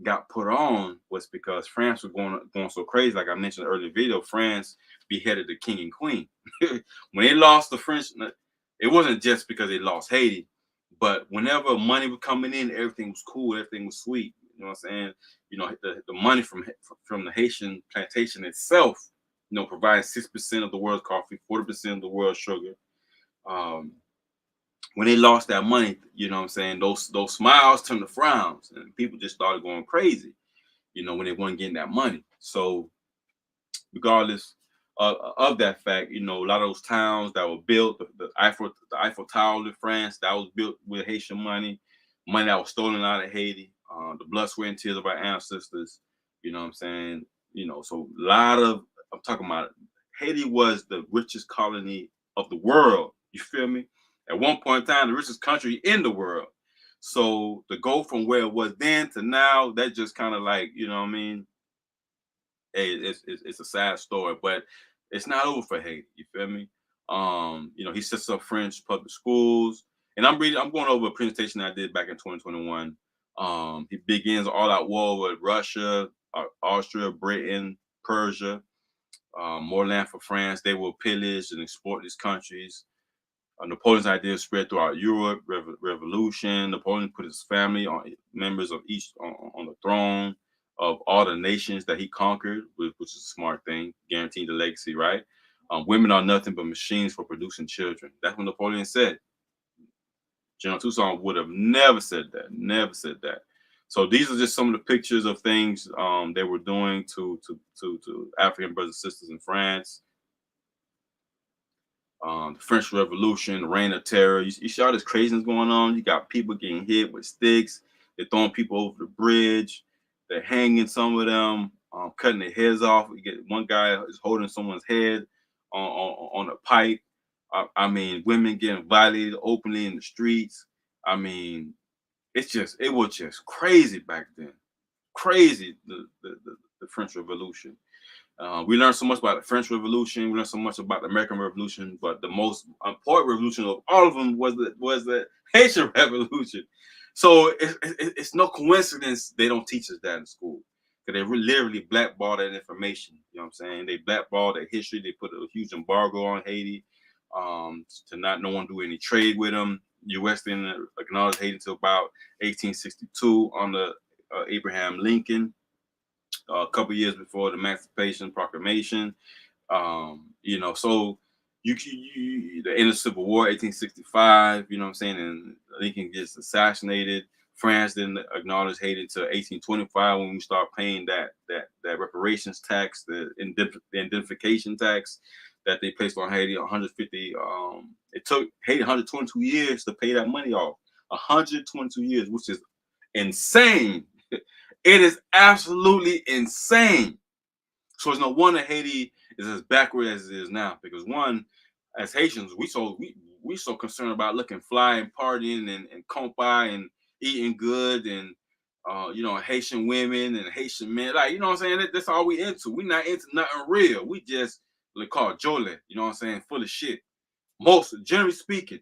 got put on was because France was going so crazy. Like I mentioned in the earlier video, France beheaded the king and queen. When they lost the French, it wasn't just because they lost Haiti, but whenever money was coming in, everything was cool, everything was sweet. You know what I'm saying? The money from the Haitian plantation itself, providing 6% of the world's coffee, 40% of the world's sugar. When they lost that money, you know what I'm saying, those smiles turned to frowns, and people just started going crazy, when they weren't getting that money. So regardless of that fact, a lot of those towns that were built, the Eiffel Tower in France, that was built with Haitian money that was stolen out of Haiti, the blood, sweat, and tears of our ancestors. You know what I'm saying? So a lot of, I'm talking about, Haiti was the richest colony of the world. You feel me? At one point in time, the richest country in the world. So to go from where it was then to now, that just kind of like, you know what I mean? Hey, it's a sad story, but it's not over for Haiti. You feel me? He sets up French public schools, and I'm going over a presentation I did back in 2021. He begins all-out war with Russia, Austria, Britain, Persia, more land for France. They will pillage and exploit these countries. Napoleon's ideas spread throughout Europe. Revolution. Napoleon put his family members of each on the throne of all the nations that he conquered, which is a smart thing, guaranteeing the legacy, right? Women are nothing but machines for producing children. That's what Napoleon said. General Toussaint would have never said that. Never said that. So these are just some of the pictures of things they were doing to African brothers and sisters in France. The French Revolution, the Reign of Terror. You see all this craziness going on. You got people getting hit with sticks. They're throwing people over the bridge. They're hanging some of them, cutting their heads off. You get one guy is holding someone's head on a pipe. I mean, women getting violated openly in the streets. I mean, it was just crazy back then. Crazy, the French Revolution. We learned so much about the French Revolution. We learned so much about the American Revolution, but the most important revolution of all of them was the Haitian Revolution. So it's no coincidence they don't teach us that in school, because they literally blackball that information. You know what I'm saying? They blackball that history. They put a huge embargo on Haiti, to not no one do any trade with them. U.S. didn't acknowledge Haiti until about 1862 under Abraham Lincoln. A couple years before the Emancipation Proclamation. So the end of the Civil War, 1865, you know what I'm saying, and Lincoln gets assassinated. France didn't acknowledge Haiti until 1825 when we start paying that reparations tax, the identification tax that they placed on Haiti. 150. It took Haiti 122 years to pay that money off. 122 years, which is insane. It is absolutely insane. So it's no wonder Haiti is as backward as it is now. Because one, as Haitians, we so concerned about looking fly and partying and compa and eating good and Haitian women and Haitian men. Like, you know what I'm saying? That's all we into. We not into nothing real. We just call it Jole, you know what I'm saying? Full of shit. Most generally speaking.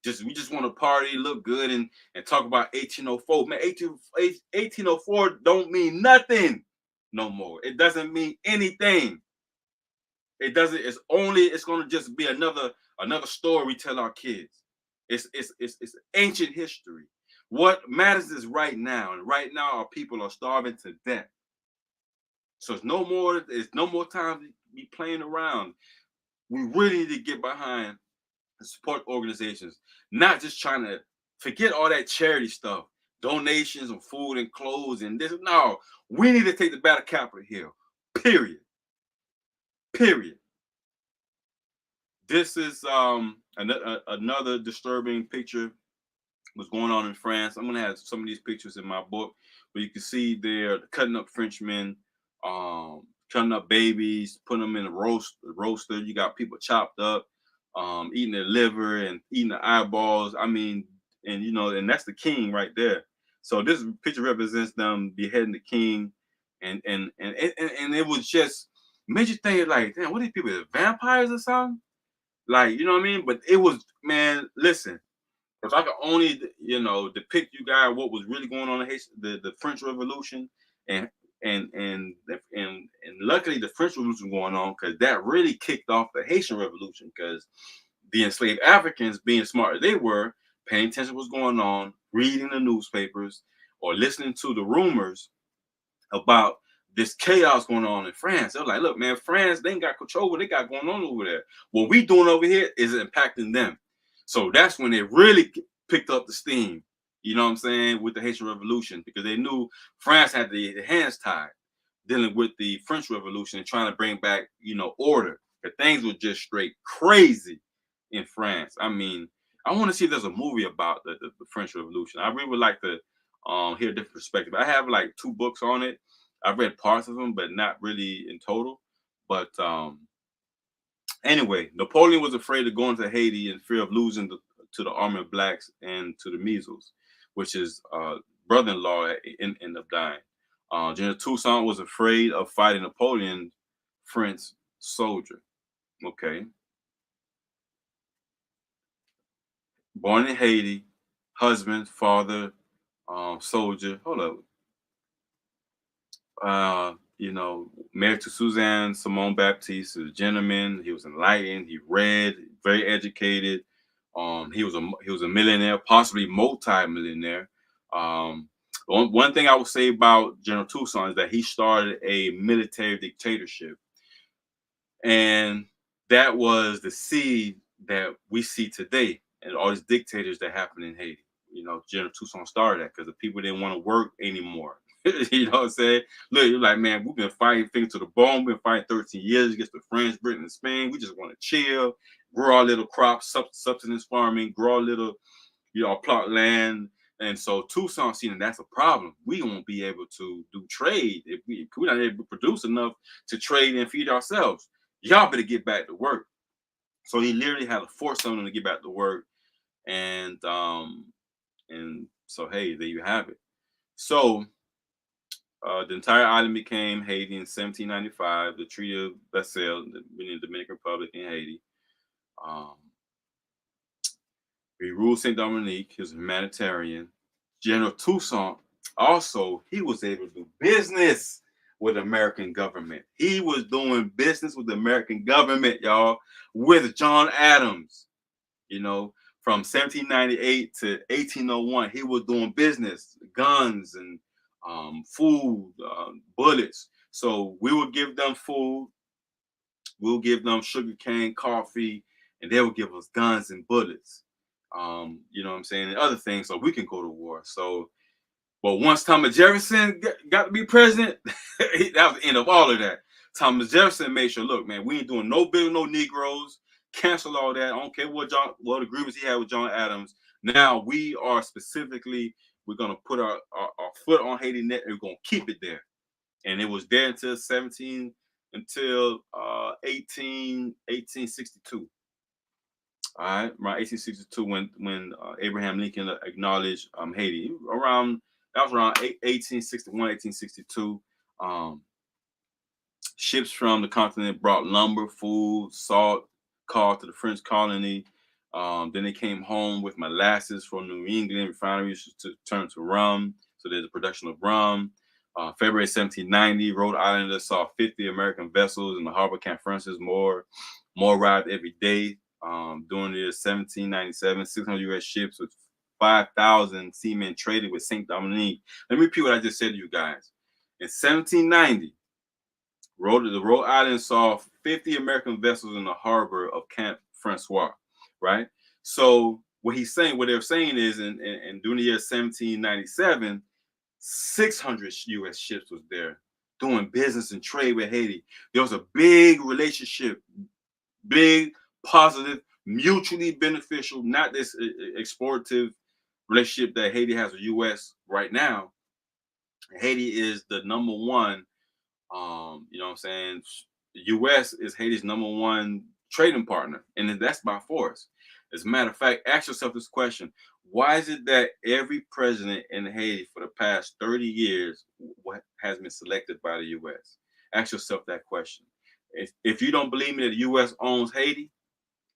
We just want to party, look good, and talk about 1804. Man, 1804 don't mean nothing no more. It doesn't mean anything. It doesn't. It's gonna just be another story we tell our kids. It's ancient history. What matters is right now, and right now our people are starving to death. So it's no more. It's no more time to be playing around. We really need to get behind and support organizations, not just trying to forget all that charity stuff, donations of food and clothes and this. No, we need to take the battle Capitol Hill. Period. Period. This is another disturbing picture what's going on in France. I'm gonna have some of these pictures in my book, but you can see they're cutting up Frenchmen, cutting up babies, putting them in a roaster. You got people chopped up, eating their liver and eating the eyeballs. I mean, and that's the king right there. So this picture represents them beheading the king, and it was just made you think like, damn, what are these people, vampires or something? Like, you know what I mean? But it was, man, listen, if I could only, depict you guys what was really going on in Haiti, the French Revolution, and and luckily the French Revolution going on because that really kicked off the Haitian Revolution because the enslaved Africans, being smart as they were, paying attention to what's going on, reading the newspapers or listening to the rumors about this chaos going on in France. They're like, look, man, France, they ain't got control of what they got going on over there. What we doing over here is impacting them. So that's when they really picked up the steam, you know what I'm saying, with the Haitian Revolution, because they knew France had the hands tied dealing with the French Revolution and trying to bring back, order. Because things were just straight crazy in France. I mean, I want to see if there's a movie about the French Revolution. I really would like to hear a different perspective. I have like 2 books on it. I've read parts of them, but not really in total. But anyway, Napoleon was afraid of going to Haiti in fear of losing to the army of blacks and to the measles, which his brother-in-law ended up dying. General Toussaint was afraid of fighting Napoleon, French soldier. Okay. Born in Haiti, husband, father, soldier. Hold up. Married to Suzanne Simone Baptiste, a gentleman. He was enlightened. He read, very educated. He was a millionaire, possibly multi-millionaire. One thing I would say about General Toussaint is that he started a military dictatorship, and that was the seed that we see today, and all these dictators that happen in Haiti. General Toussaint started that because the people didn't want to work anymore. You know what I'm saying? Look, you're like, man, we've been fighting things to the bone. We've been fighting 13 years against the French, Britain, and Spain. We just want to chill, grow our little crops, subsistence farming, grow a little, plot land. And so Toussaint seen that's a problem. We won't be able to do trade if we're not able to produce enough to trade and feed ourselves. Y'all better get back to work. So he literally had to force someone to get back to work. And so, hey, there you have it. So the entire island became Haiti in 1795. The Treaty of Zelle, between the Dominican Republic and Haiti. He ruled Saint Dominique. He was a humanitarian. General Toussaint also, he was able to do business with the American government. He was doing business with the American government, y'all, with John Adams. From 1798 to 1801, he was doing business, guns and food, bullets. So we would give them food, we'll give them sugar cane, coffee, and they will give us guns and bullets. You know what I'm saying, and other things, so we can go to war. So, but once Thomas Jefferson got to be president, that was the end of all of that. Thomas Jefferson made sure, look, man, we ain't doing no bill, no Negroes. Cancel all that. I don't care what agreements he had with John Adams. Now we are specifically we're gonna put our foot on Haiti neck, and we're gonna keep it there. And it was there until 1862. All right, around 1862 when Abraham Lincoln acknowledged Haiti. Around that was around 1861, 1862. Um, Ships from the continent brought lumber, food, salt, coal to the French colony. Then they came home with molasses from New England refineries to turn to rum. So there's a production of rum. February 1790, Rhode Island saw 50 American vessels in the harbor Camp Francis. More arrived every day. During the year 1797, 600 U.S. ships with 5,000 seamen traded with Saint Dominique. Let me repeat what I just said to you guys. In 1790, the Rhode Island saw 50 American vessels in the harbor of Camp Francois, right? So what they're saying is, in during the year 1797, 600 U.S. ships was there doing business and trade with Haiti. There was a big relationship, big, positive, mutually beneficial, not this exploitative relationship that Haiti has with U.S. right now. Haiti is the number one. You know what I'm saying? The U.S. is Haiti's number one trading partner, and that's by force. As a matter of fact, ask yourself this question: why is it that every president in Haiti for the past 30 years has been selected by the U.S.? Ask yourself that question. If you don't believe me that the U.S. owns Haiti,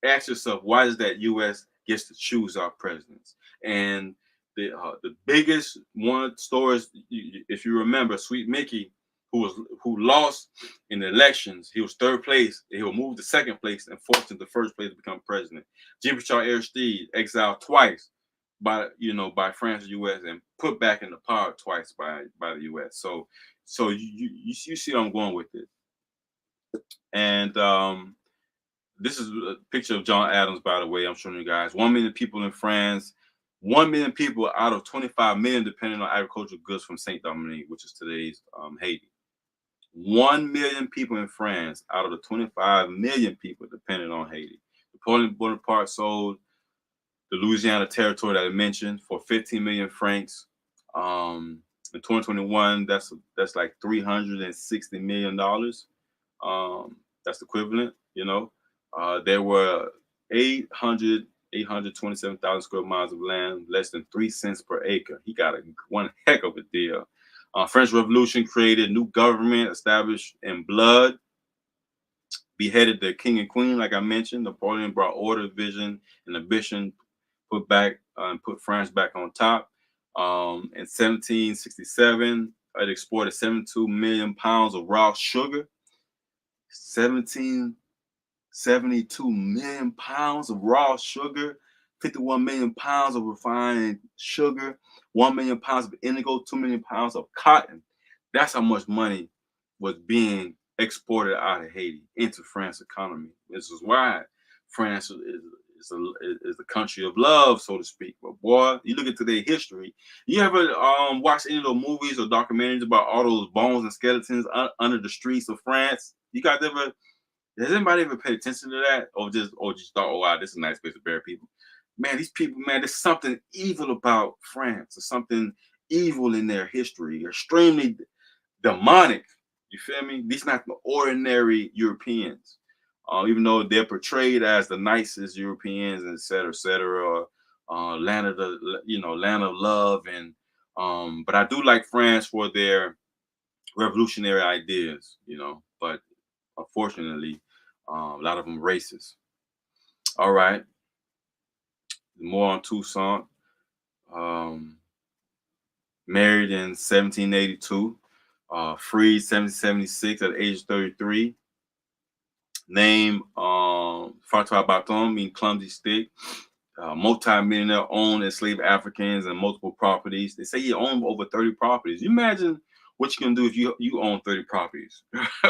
ask yourself why is that U.S. gets to choose our presidents? And the biggest one stories, if you remember, Sweet Mickey, who lost in the elections, he was third place. He will move to second place and forced into first place to become president. Jean-Pierre Aristide, exiled twice by France and U.S. and put back into power twice by the U.S. So you see where I'm going with it. And this is a picture of John Adams, by the way. I'm showing you guys 1 million people in France. 1 million people out of 25 million depending on agricultural goods from Saint Dominique, which is today's Haiti. 1 million people in France out of the 25 million people depending on Haiti. Napoleon Bonaparte sold the Louisiana territory that I mentioned for 15 million francs. In 2021, that's like $360 million. That's equivalent, there were 827,000 square miles of land, less than 3 cents per acre. He got one heck of a deal. French Revolution created new government established in blood, beheaded the king and queen, like I mentioned. Napoleon brought order, vision, and ambition, put France back on top. In 1767, it exported 72 million pounds of raw sugar. 72 million pounds of raw sugar, 51 million pounds of refined sugar, 1 million pounds of indigo, 2 million pounds of cotton. That's how much money was being exported out of Haiti into France's economy. This is why France is the country of love, so to speak. But boy, you look at today's history. You ever watch any of those movies or documentaries about all those bones and skeletons under the streets of France? You guys ever? Has anybody ever paid attention to that, or just thought, "Oh wow, this is a nice place to bury people"? Man, these people, man, there's something evil about France. There's something evil in their history. Extremely demonic. You feel me? These not the ordinary Europeans, even though they're portrayed as the nicest Europeans, and et cetera, land of land of love, and but I do like France for their revolutionary ideas, but unfortunately, a lot of them racist. All right, more on Toussaint. Married in 1782, freed 1776 at the age of 33. Name Fatah Baton, mean clumsy stick. Multi-millionaire, owned enslaved Africans and multiple properties. They say he owned over 30 properties. You imagine what you can do if you own 30 properties.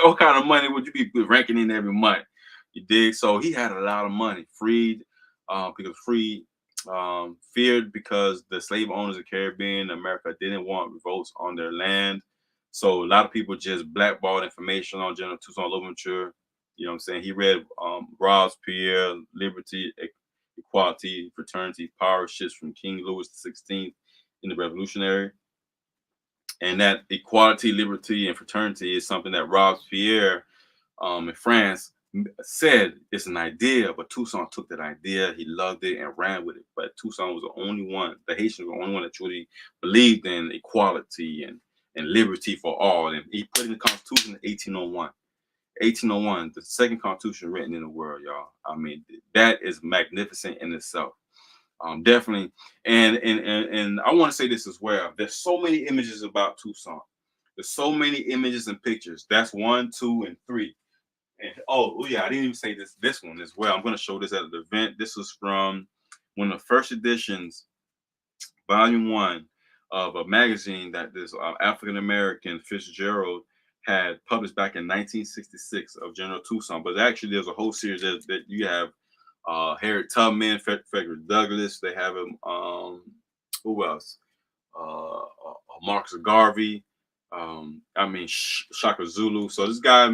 What kind of money would you be ranking in every month? You dig? So he had a lot of money. Feared because the slave owners of Caribbean, America didn't want revolts on their land. So a lot of people just blackballed information on General Toussaint Louverture. You know what I'm saying? He read Robespierre, Liberty, Equality, Fraternity, Power shifts from King Louis XVI in the Revolutionary. And that equality, liberty, and fraternity is something that Robespierre in France said it's an idea, but Toussaint took that idea, he loved it and ran with it. But Toussaint was the only one, the Haitian was the only one that truly believed in equality and liberty for all. And he put in the Constitution in 1801. 1801, the second Constitution written in the world, y'all. I mean, that is magnificent in itself. Definitely. And I want to say this as well. There's so many images about Toussaint. There's so many images and pictures. That's 1, 2, and 3. And oh yeah, I didn't even say this one as well. I'm going to show this at an event. This was from one of the first editions, volume 1 of a magazine that this African American Fitzgerald had published back in 1966 of General Toussaint. But actually, there's a whole series that you have Harriet Tubman, Frederick Douglass. They have him. Who else? Marcus Garvey. Shaka Zulu. So this guy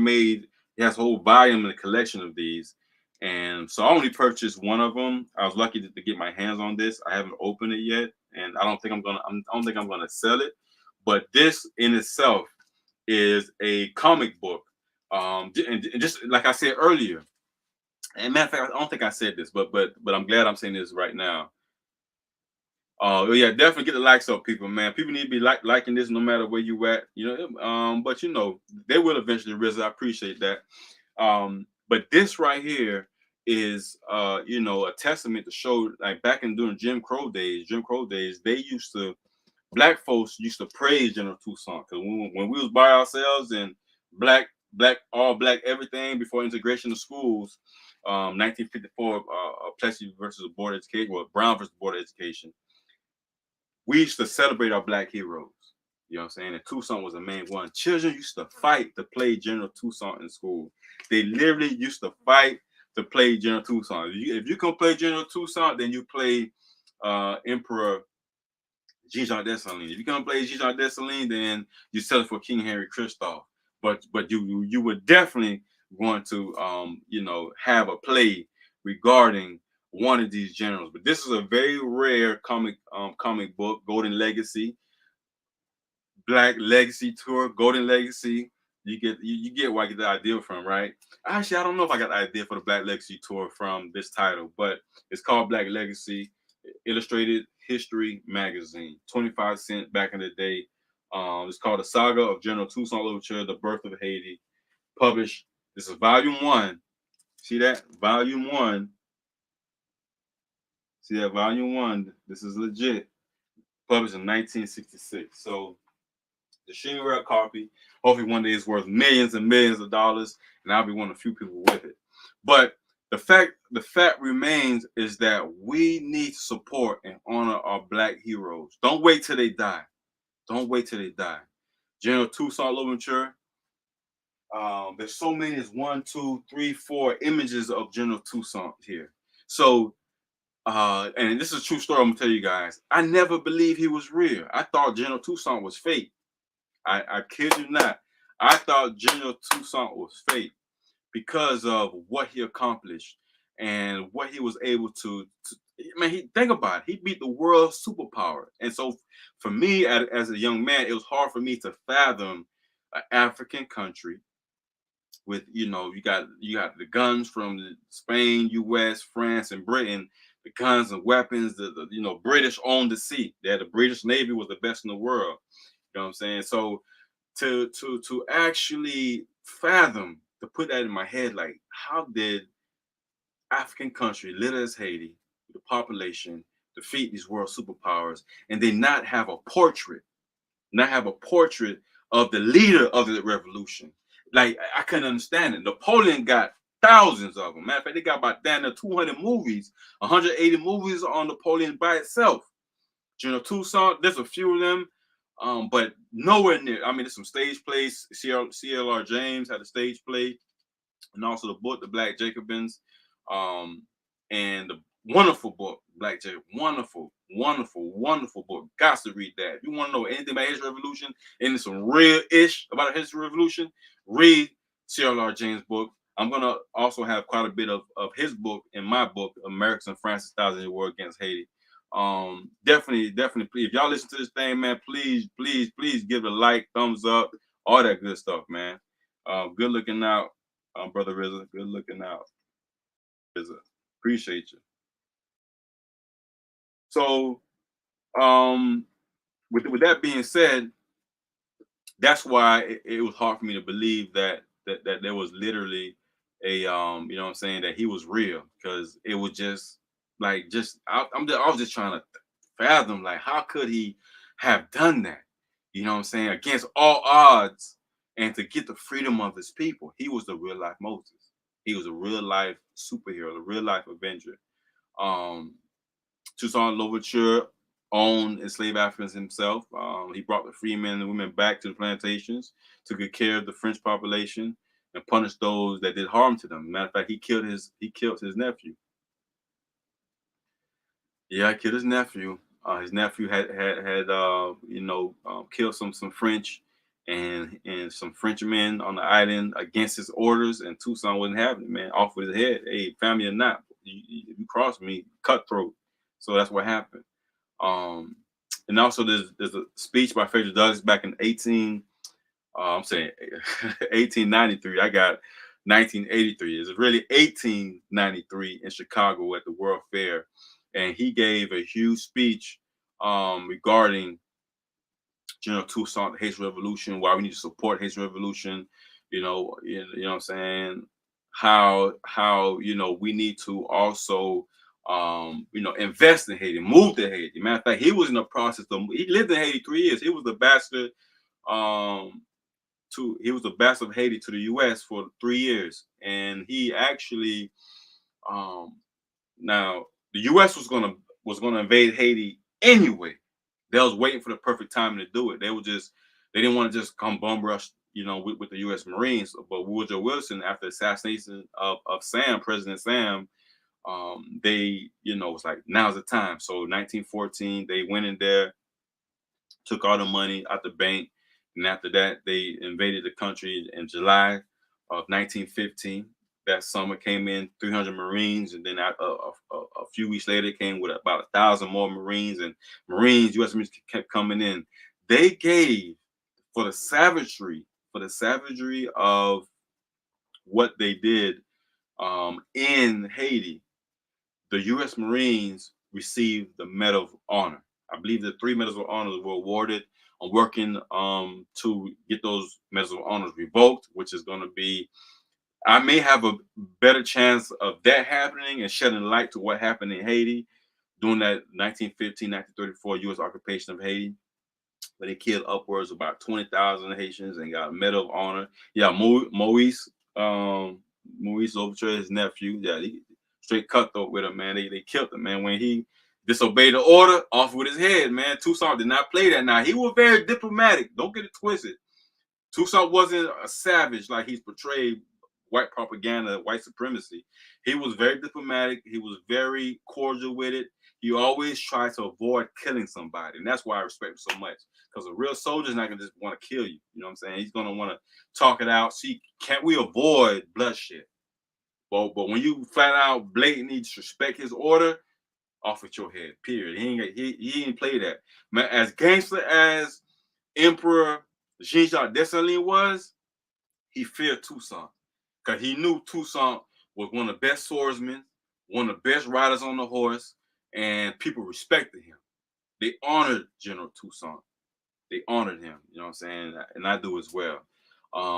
he has a whole volume and a collection of these. And so I only purchased one of them. I was lucky to get my hands on this. I haven't opened it yet, and I don't think I'm gonna sell it. But this in itself is a comic book. And just like I said earlier, and matter of fact, I don't think I said this, but I'm glad I'm saying this right now. Yeah, definitely get the likes up, people, man. People need to be liking this no matter where you at, but they will eventually raise it. I appreciate that. But this right here is a testament to show, like, back in during Jim Crow days, black folks used to praise General Toussaint, because when we was by ourselves and all black everything before integration of schools, 1954, Plessy versus Board of Education, well, Brown versus Board of Education, we used to celebrate our black heroes. You know what I'm saying? And Toussaint was the main one. Children used to fight to play General Toussaint in school. They literally used to fight to play General Toussaint. If you can play General Toussaint, then you play Emperor Jean-Jacques Dessalines. If you can play Jean-Jacques Dessalines, then you settle for King Henry Christophe. But you would definitely want to have a play regarding one of these generals. But this is a very rare comic book, Golden Legacy, Black Legacy Tour, Golden Legacy. You get where I get the idea from, right? Actually, I don't know if I got the idea for the Black Legacy Tour from this title, but it's called Black Legacy, Illustrated History Magazine, 25 cents back in the day. It's called The Saga of General Toussaint Louverture, The Birth of Haiti, published. This is volume 1. See that? Volume 1. See that? Volume 1. This is legit. Published in 1966. So the extremely rare copy. Hopefully one day it's worth millions and millions of dollars, and I'll be one of the few people with it. But the fact remains is that we need to support and honor our black heroes. Don't wait till they die. Don't wait till they die. General Toussaint Louverture. There's so many as 1, 2, 3, 4 images of General Toussaint here. So, and this is a true story I'm gonna tell you guys. I never believed he was real. I thought General Toussaint was fake. I kid you not. I thought General Toussaint was fake because of what he accomplished and what he was able to think about it. He beat the world superpower. And so for me, as a young man, it was hard for me to fathom an African country with, you got the guns from Spain, US, France, and Britain, the guns and weapons, the British owned the sea. The British Navy was the best in the world. You know what I'm saying? So to actually fathom, to put that in my head, like, how did African country, little as Haiti, the population, defeat these world superpowers, and they not have a portrait of the leader of the revolution? Like, I couldn't understand it. Napoleon got thousands of them. Matter of fact, they got about 200 movies, 180 movies on Napoleon by itself. General Toussaint, there's a few of them, but nowhere near. I mean, there's some stage plays. CLR James had a stage play, and also the book, The Black Jacobins, and the wonderful book, Black Jacob. Wonderful, wonderful, wonderful book. Got to read that. If you want to know anything about history revolution and some real-ish about a history revolution, read CLR James' book. I'm going to also have quite a bit of his book in my book, Americans and France's Thousand Year War Against Haiti. Definitely, please, if y'all listen to this thing, man, please give it a like, thumbs up, all that good stuff, man. Good looking out, brother RZA. Good looking out, RZA. Appreciate you. So, um, with that being said, that's why it was hard for me to believe that there was literally a you know what I'm saying, that he was real, because it was just like I was just trying to fathom, like, how could he have done that, you know what I'm saying, against all odds, and to get the freedom of his people. He was the real life Moses. He was a real life superhero, the real life Avenger. um Toussaint Louverture owned enslaved Africans himself. He brought the free men and women back to the plantations, took good care of the French population, and punished those that did harm to them. Matter of fact, he killed his nephew. Yeah, he killed his nephew. His nephew had killed some French and some Frenchmen on the island against his orders, and Toussaint wasn't having it, man. Off with his head. Hey, family or not, you cross me, cutthroat. So that's what happened. Um, and also there's a speech by Frederick Douglass back in I'm saying 1893. I got 1983. It's really 1893 in Chicago at the World Fair, and he gave a huge speech regarding General Toussaint, the Haitian Revolution, why we need to support Haitian Revolution. You know what I'm saying, how we need to also invest in Haiti, move to Haiti. Matter of fact, he was in the process of, he lived in Haiti 3 years. He was the ambassador um he was the ambassador of Haiti to the US for 3 years. And he actually um now the US was gonna invade Haiti anyway. They was waiting for the perfect time to do it. They didn't want to just come bum rush, with the U.S. Marines. But Woodrow Wilson, after the assassination of President Sam, they, was like, now's the time. So 1914, they went in there, took all the money out the bank, and after that, they invaded the country in July of 1915. That summer came in 300 Marines, and then a few weeks later, came with about 1,000 more Marines. And U.S. Marines kept coming in. They gave, for the savagery of what they did in Haiti, the U.S. Marines received the Medal of Honor. I believe the 3 Medals of Honor were awarded. I'm working to get those Medals of Honor revoked, which is going to be, I may have a better chance of that happening and shedding light to what happened in Haiti during that 1915-1934 U.S. occupation of Haiti, where they killed upwards of about 20,000 Haitians and got a Medal of Honor. Yeah, Maurice Louverture, his nephew, yeah, he straight cutthroat with him, man. They killed him, man. When he disobeyed the order, off with his head, man. Toussaint did not play that. Now, he was very diplomatic. Don't get it twisted. Toussaint wasn't a savage like he's portrayed, white propaganda, white supremacy. He was very diplomatic. He was very cordial with it. He always tried to avoid killing somebody. And that's why I respect him so much. Because a real soldier's not going to just want to kill you. You know what I'm saying? He's going to want to talk it out. See, can't we avoid bloodshed? But when you flat out blatantly disrespect his order, off with your head, period. He ain't play that. Man, as gangster as Emperor Jean-Jacques Dessalines was, he feared Toussaint, because he knew Toussaint was one of the best swordsmen, one of the best riders on the horse, and people respected him. They honored General Toussaint. They honored him, you know what I'm saying? And I do as well.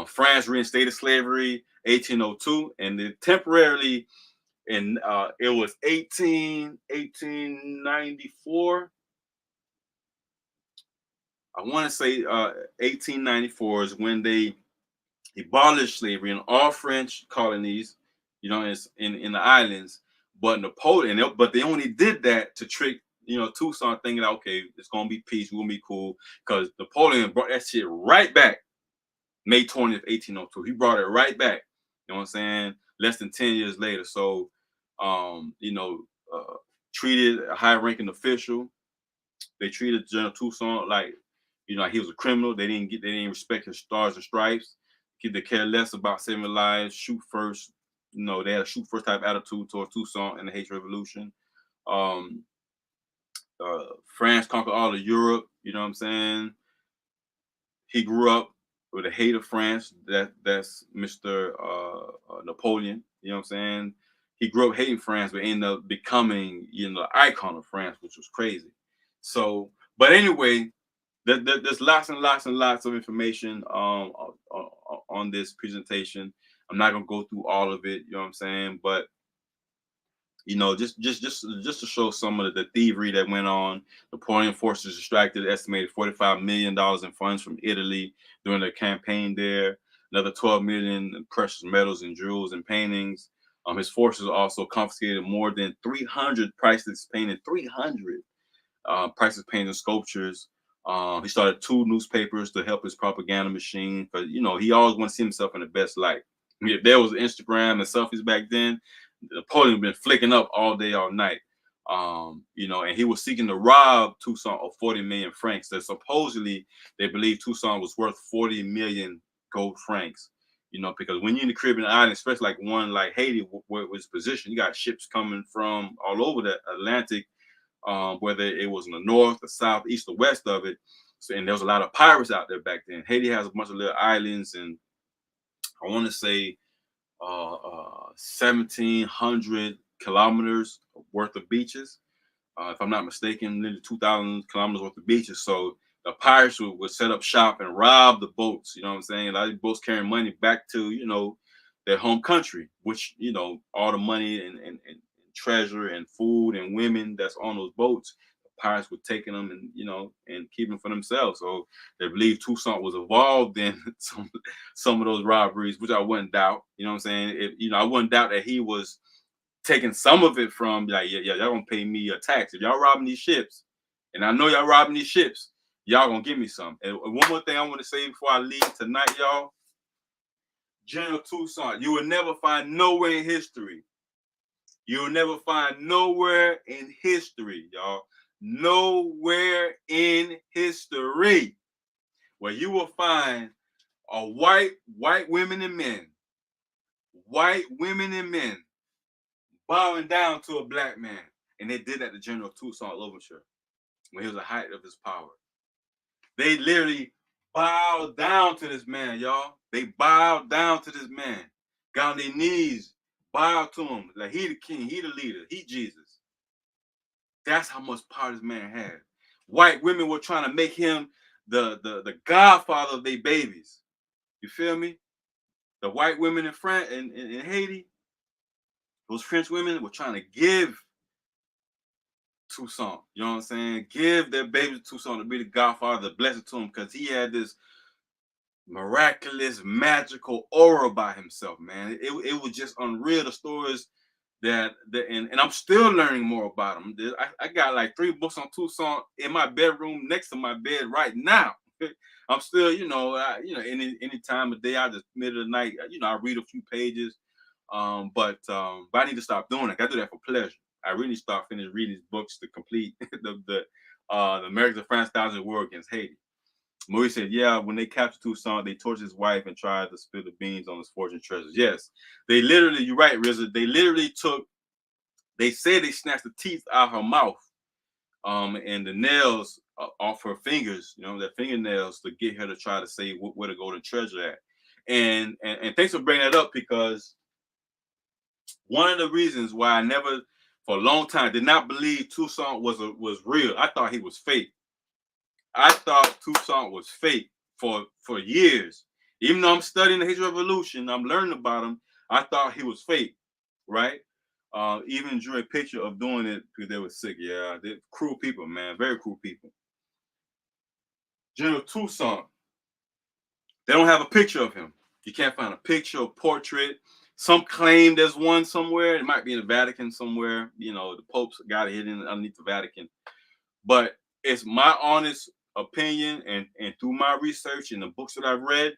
France reinstated slavery 1802, and then temporarily it was 1894. I want to say 1894 is when they abolished slavery in all French colonies, it's in the islands. But Napoleon, but they only did that to trick, Toussaint, thinking, okay, it's gonna be peace, we're gonna be cool, because Napoleon brought that shit right back. May 20th, 1802. He brought it right back. You know what I'm saying? Less than 10 years later. So, treated a high-ranking official. They treated General Toussaint like, like he was a criminal. They didn't respect his stars and stripes. They care less about saving lives, shoot first. They had a shoot first type attitude towards Toussaint and the Haitian Revolution. Um, France conquered all of Europe. You know what I'm saying? He grew up with a hate of France. That's Mr. Napoleon. You know what I'm saying? He grew up hating France, but ended up becoming, the icon of France, which was crazy. So, but anyway, there's lots and lots and lots of information on this presentation. I'm not gonna go through all of it. You know what I'm saying? But just to show some of the thievery that went on. Napoleon forces extracted estimated $45 million in funds from Italy during the campaign there. Another 12 million in precious metals and jewels and paintings. His forces also confiscated more than 300 priceless paintings, 300 priceless paintings, sculptures. He started 2 newspapers to help his propaganda machine, because he always wants to see himself in the best light. If there was Instagram and selfies back then, Napoleon been flicking up all day, all night. And he was seeking to rob Toussaint of 40 million francs. That supposedly they believe Toussaint was worth 40 million gold francs. Because when you're in the Caribbean island, especially like one like Haiti, where it was positioned, you got ships coming from all over the Atlantic, whether it was in the north, the south, east, or west of it. So, and there was a lot of pirates out there back then. Haiti has a bunch of little islands, and I want to say 1,700 kilometers worth of beaches. If I'm not mistaken, nearly 2,000 kilometers worth of beaches. So the pirates would set up shop and rob the boats. You know what I'm saying? A lot of these boats carrying money back to, their home country, which, all the money and treasure and food and women that's on those boats, the pirates were taking them and keeping them for themselves. So they believe Toussaint was involved in some of those robberies, which I wouldn't doubt. You know what I'm saying? I wouldn't doubt that he was taking some of it from, like, yeah, y'all gonna pay me a tax. If y'all robbing these ships, and I know y'all robbing these ships, y'all gonna give me some. And one more thing I want to say before I leave tonight, y'all. General Toussaint, you will never find nowhere in history. You'll never find nowhere in history, y'all. Nowhere in history where you will find a white women and men, bowing down to a black man. And they did that to General Toussaint Louverture when he was at the height of his power. They literally bowed down to this man, y'all. They bowed down to this man, got on their knees, bowed to him. Like, he the king, he the leader, he Jesus. That's how much power this man had. White women were trying to make him the godfather of their babies. You feel me? The white women in France in Haiti, those French women were trying to give Toussaint, you know what I'm saying? Give their baby to Toussaint to be the godfather, bless it to him, because he had this miraculous, magical aura by himself, man. It was just unreal. The stories and I'm still learning more about him. I got like 3 books on Toussaint in my bedroom next to my bed right now. I'm still, any time of day, I just middle of the night, I read a few pages. But I need to stop doing it. I do that for pleasure. I really start finish reading these books to complete the Americans of France, Thousands War against Haiti. Maurice said, yeah, when they captured Toussaint, they tortured his wife and tried to spill the beans on his fortune treasures. Yes, they literally, you're right, Rizza, they literally they said they snatched the teeth out of her mouth, and the nails off her fingers, their fingernails, to get her to try to say where to go to treasure at. And thanks for bringing that up, because one of the reasons why I never, for a long time, did not believe Toussaint was real. I thought he was fake. I thought Toussaint was fake for years. Even though I'm studying the Haitian Revolution, I'm learning about him, I thought he was fake, right? Even drew a picture of doing it because they were sick. Yeah, they're cruel people, man. Very cruel people. General Toussaint, they don't have a picture of him. You can't find a picture or portrait. Some claim there's one somewhere. It might be in the Vatican somewhere. The Pope's got it hidden underneath the Vatican. But it's my honest opinion, and through my research and the books that I've read,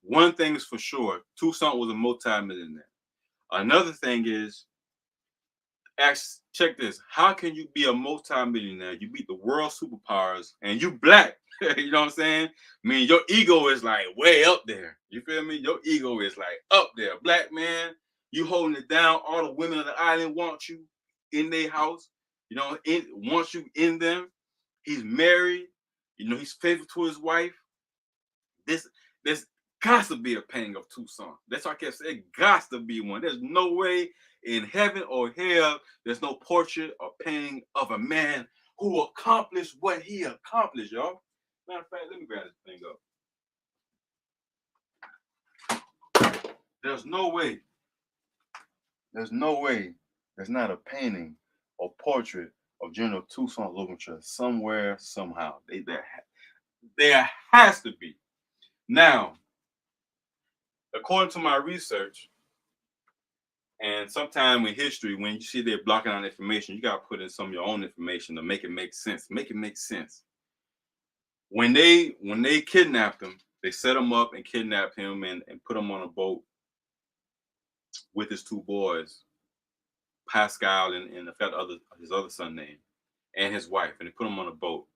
one thing is for sure: Toussaint was a multi-millionaire. Another thing is, check this: how can you be a multi-millionaire? You beat the world superpowers, and you black. You know what I'm saying? I mean, your ego is like way up there. You feel me? Your ego is like up there. Black man, you holding it down. All the women of the island want you in their house. You know, once you in them, he's married. You know, he's faithful to his wife. This got to be a painting of Toussaint. That's why I kept saying, it got to be one. There's no way in heaven or hell there's no portrait or painting of a man who accomplished what he accomplished, y'all. Matter of fact, let me grab this thing up. There's no way. There's no way there's not a painting or portrait of General Toussaint Louverture somewhere, somehow. There has to be. Now, according to my research, and sometime in history, when you see they're blocking out information, you got to put in some of your own information to make it make sense. Make it make sense. When they kidnapped him, they set him up and kidnapped him and put him on a boat with his two boys, Pascal and I forgot his other son name, and his wife, and they put him on a boat.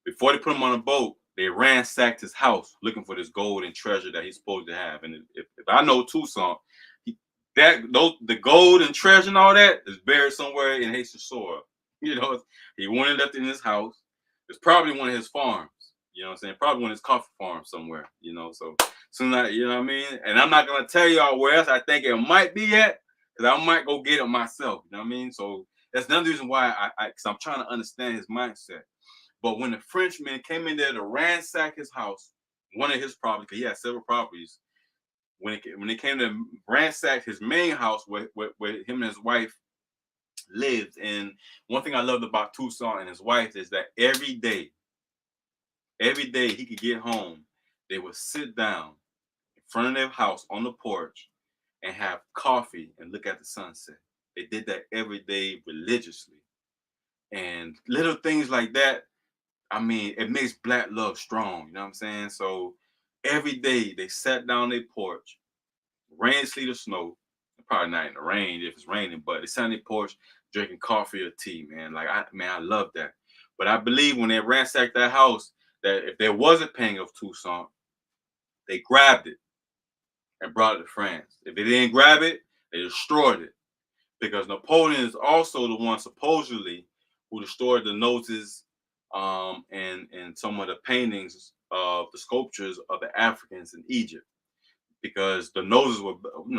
Before they put him on a boat, they ransacked his house looking for this gold and treasure that he's supposed to have. And if I know Toussaint, the gold and treasure and all that is buried somewhere in Haitian soil. You know, he went and left it in his house. It's probably one of his farms. You know what I'm saying? Probably one of his coffee farms somewhere. You know, so soon as you know what I mean. And I'm not gonna tell y'all where else I think it might be at, because I might go get it myself. You know what I mean? So that's another reason why because I'm trying to understand his mindset. But when the Frenchmen came in there to ransack his house, one of his properties, because he had several properties, when they came to ransack his main house where him and his wife lived. And one thing I loved about Toussaint and his wife is that every day he could get home, they would sit down in front of their house on the porch and have coffee and look at the sunset. They did that every day religiously. And little things like that, I mean, it makes Black love strong. You know what I'm saying? So every day they sat down on their porch, rain, sleet, or snow. Probably not in the rain if it's raining, but they sat on their porch drinking coffee or tea, man. Like, I love that. But I believe when they ransacked that house, that if there was a painting of Toussaint, they grabbed it and brought it to France. If they didn't grab it, they destroyed it. Because Napoleon is also the one supposedly who destroyed the noses and some of the paintings of the sculptures of the Africans in Egypt, because the noses were,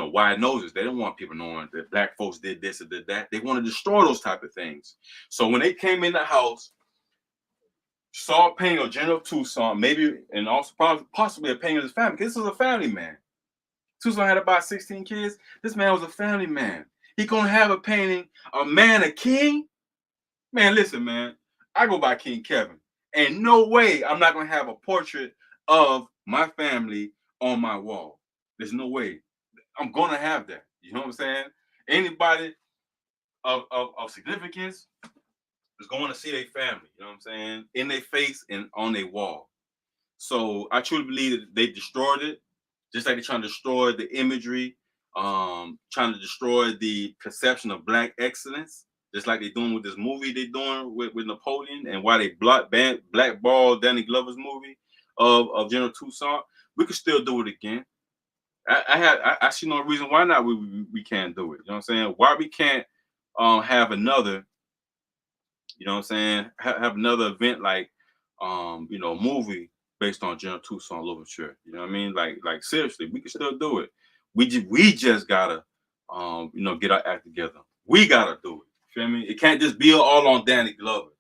wide noses. They didn't want people knowing that Black folks did this or did that. They want to destroy those type of things. So when they came in the house, saw a painting of General Toussaint, maybe, and also possibly a painting of his family, because this was a family man. Toussaint had about 16 kids. This man was a family man. He gonna have a painting, a man, a king? Man, listen, man. I go by King Kevin. And no way I'm not gonna have a portrait of my family on my wall. There's no way. I'm gonna have that. You know what I'm saying? Anybody of significance is going to see their family, you know what I'm saying, in their face and on their wall. So I truly believe that they destroyed it, just like they're trying to destroy the imagery, trying to destroy the perception of Black excellence, just like they're doing with this movie they're doing with Napoleon, and why they blackballed Danny Glover's movie of General Toussaint. We could still do it again. I see no reason why not we can't do it. You know what I'm saying? Why we can't have another, you know what I'm saying, have another event like movie based on General Toussaint Louverture. You know what I mean? Like seriously, we can still do it. We just gotta get our act together. We gotta do it. You feel me? It can't just be all on Danny Glover.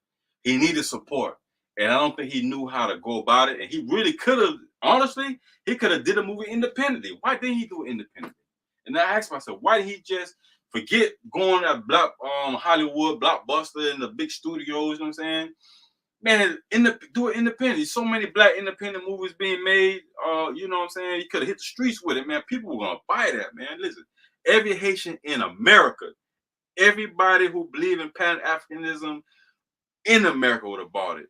He needed support. And I don't think he knew how to go about it. And he really could have, honestly, he could have did a movie independently. Why didn't he do it independently? And I asked myself, why did he just forget going to Hollywood, Blockbuster, and the big studios, you know what I'm saying? Man, do it independently. So many Black independent movies being made, you know what I'm saying? He could have hit the streets with it, man. People were going to buy that, man. Listen, every Haitian in America, everybody who believe in Pan-Africanism in America would have bought it.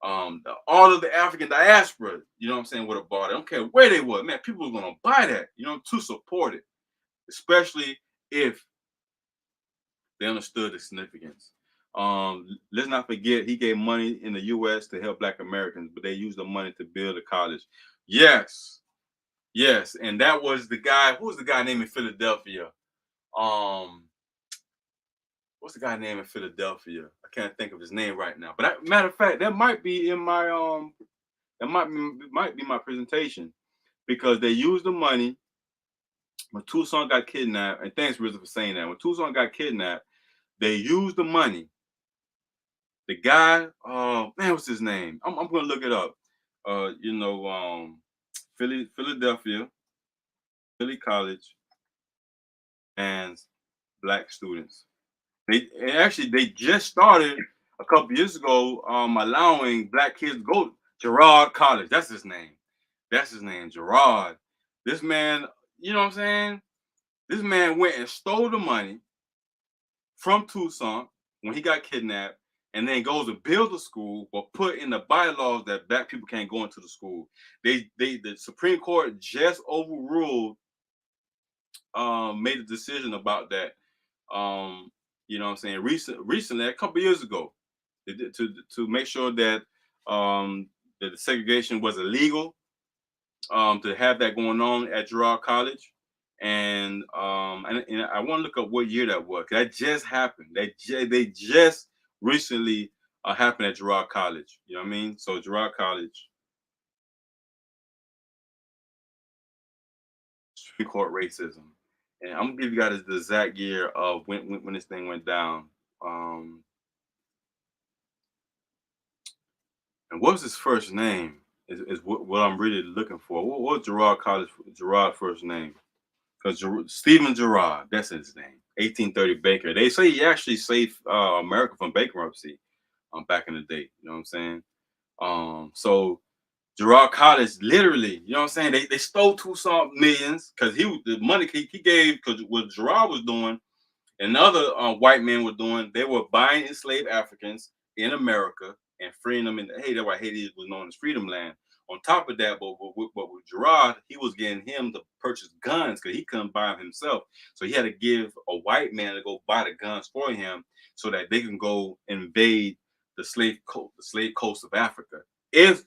All of the African diaspora, you know what I'm saying, would have bought it. I don't care where they were, man. People were going to buy that, to support it, especially if they understood the significance. Let's not forget, he gave money in the U.S. to help Black Americans, but they used the money to build a college. Yes, and that was the guy. Who was the guy named in Philadelphia? what's the guy name in Philadelphia? I can't think of his name right now. But matter of fact, that might be in my that might be my presentation, because they used the money when Toussaint got kidnapped. And thanks, Rizzo, for saying that. When Toussaint got kidnapped, they used the money. The guy, oh man, what's his name? I'm gonna look it up. Philadelphia, Philly College, and black students. They just started a couple years ago, allowing black kids to go. Gerard College, that's his name. That's his name, Gerard. This man, you know what I'm saying? This man went and stole the money from Toussaint when he got kidnapped, and then goes to build a school, but put in the bylaws that black people can't go into the school. The Supreme Court just overruled, made a decision about that. You know what I'm saying? Recently, a couple years ago, to make sure that that the segregation was illegal, to have that going on at Girard College. And I want to look up what year that was. That just happened. They just recently happened at Girard College. You know what I mean? So Girard College, Supreme Court racism. And I'm gonna give you guys the exact year of when this thing went down. And what was his first name? Is what I'm really looking for. What was Gerard's first name? Because Stephen Gerard, that's his name. 1830 Baker. They say he actually saved America from bankruptcy back in the day. You know what I'm saying? So Gerard College, literally, you know what I'm saying? They stole Toussaint millions, because the money he gave, because what Gerard was doing and other white men were doing, they were buying enslaved Africans in America and freeing them. That's why Haiti was known as Freedom Land. On top of that, but with Gerard, he was getting him to purchase guns because he couldn't buy them himself. So he had to give a white man to go buy the guns for him so that they can go invade the slave coast of Africa. If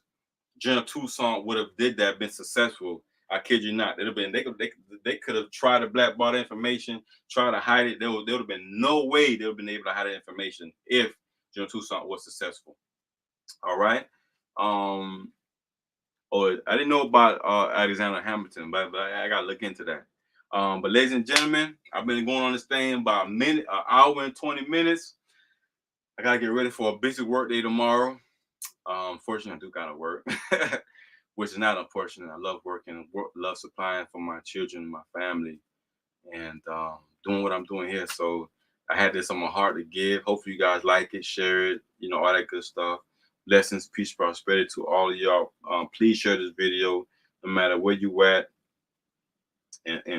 General Toussaint would have did that, been successful, I kid you not, they could have tried to blackball the information, try to hide it. There would have been no way they would have been able to hide the information if General Toussaint was successful. All right. Or I didn't know about Alexander Hamilton, but I gotta look into that. But ladies and gentlemen, I've been going on this thing about an hour and 20 minutes. I gotta get ready for a busy work day tomorrow. Fortunately, I do gotta work, which is not unfortunate. I love working, love supplying for my children, my family, and doing what I'm doing here. So I had this on my heart to give. Hopefully, you guys like it, share it, all that good stuff. Blessings, peace, prosperity to all of y'all. Please share this video, no matter where you at, and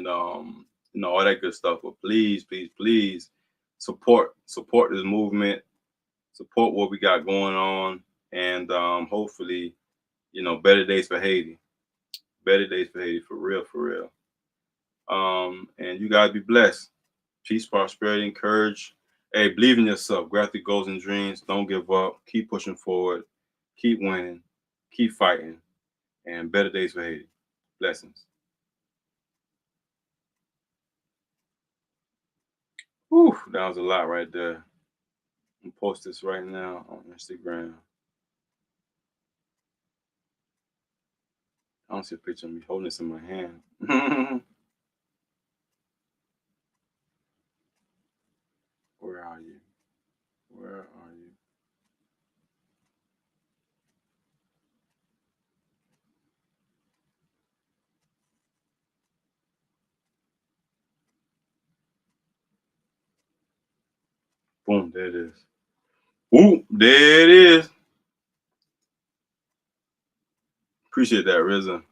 all that good stuff. But please, please, please support this movement, support what we got going on, and hopefully, better days for Haiti, for real, for real. And you guys be blessed. Peace, prosperity, encourage. Hey, believe in yourself. Grab the goals and dreams. Don't give up. Keep pushing forward. Keep winning. Keep fighting. And better days for Haiti. Blessings. Whew, that was a lot right there. I'm gonna post this right now on Instagram. I don't see a picture of me holding this in my hand. Where are you? Where are you? Boom, there it is. Ooh, there it is. Appreciate that, Rizza.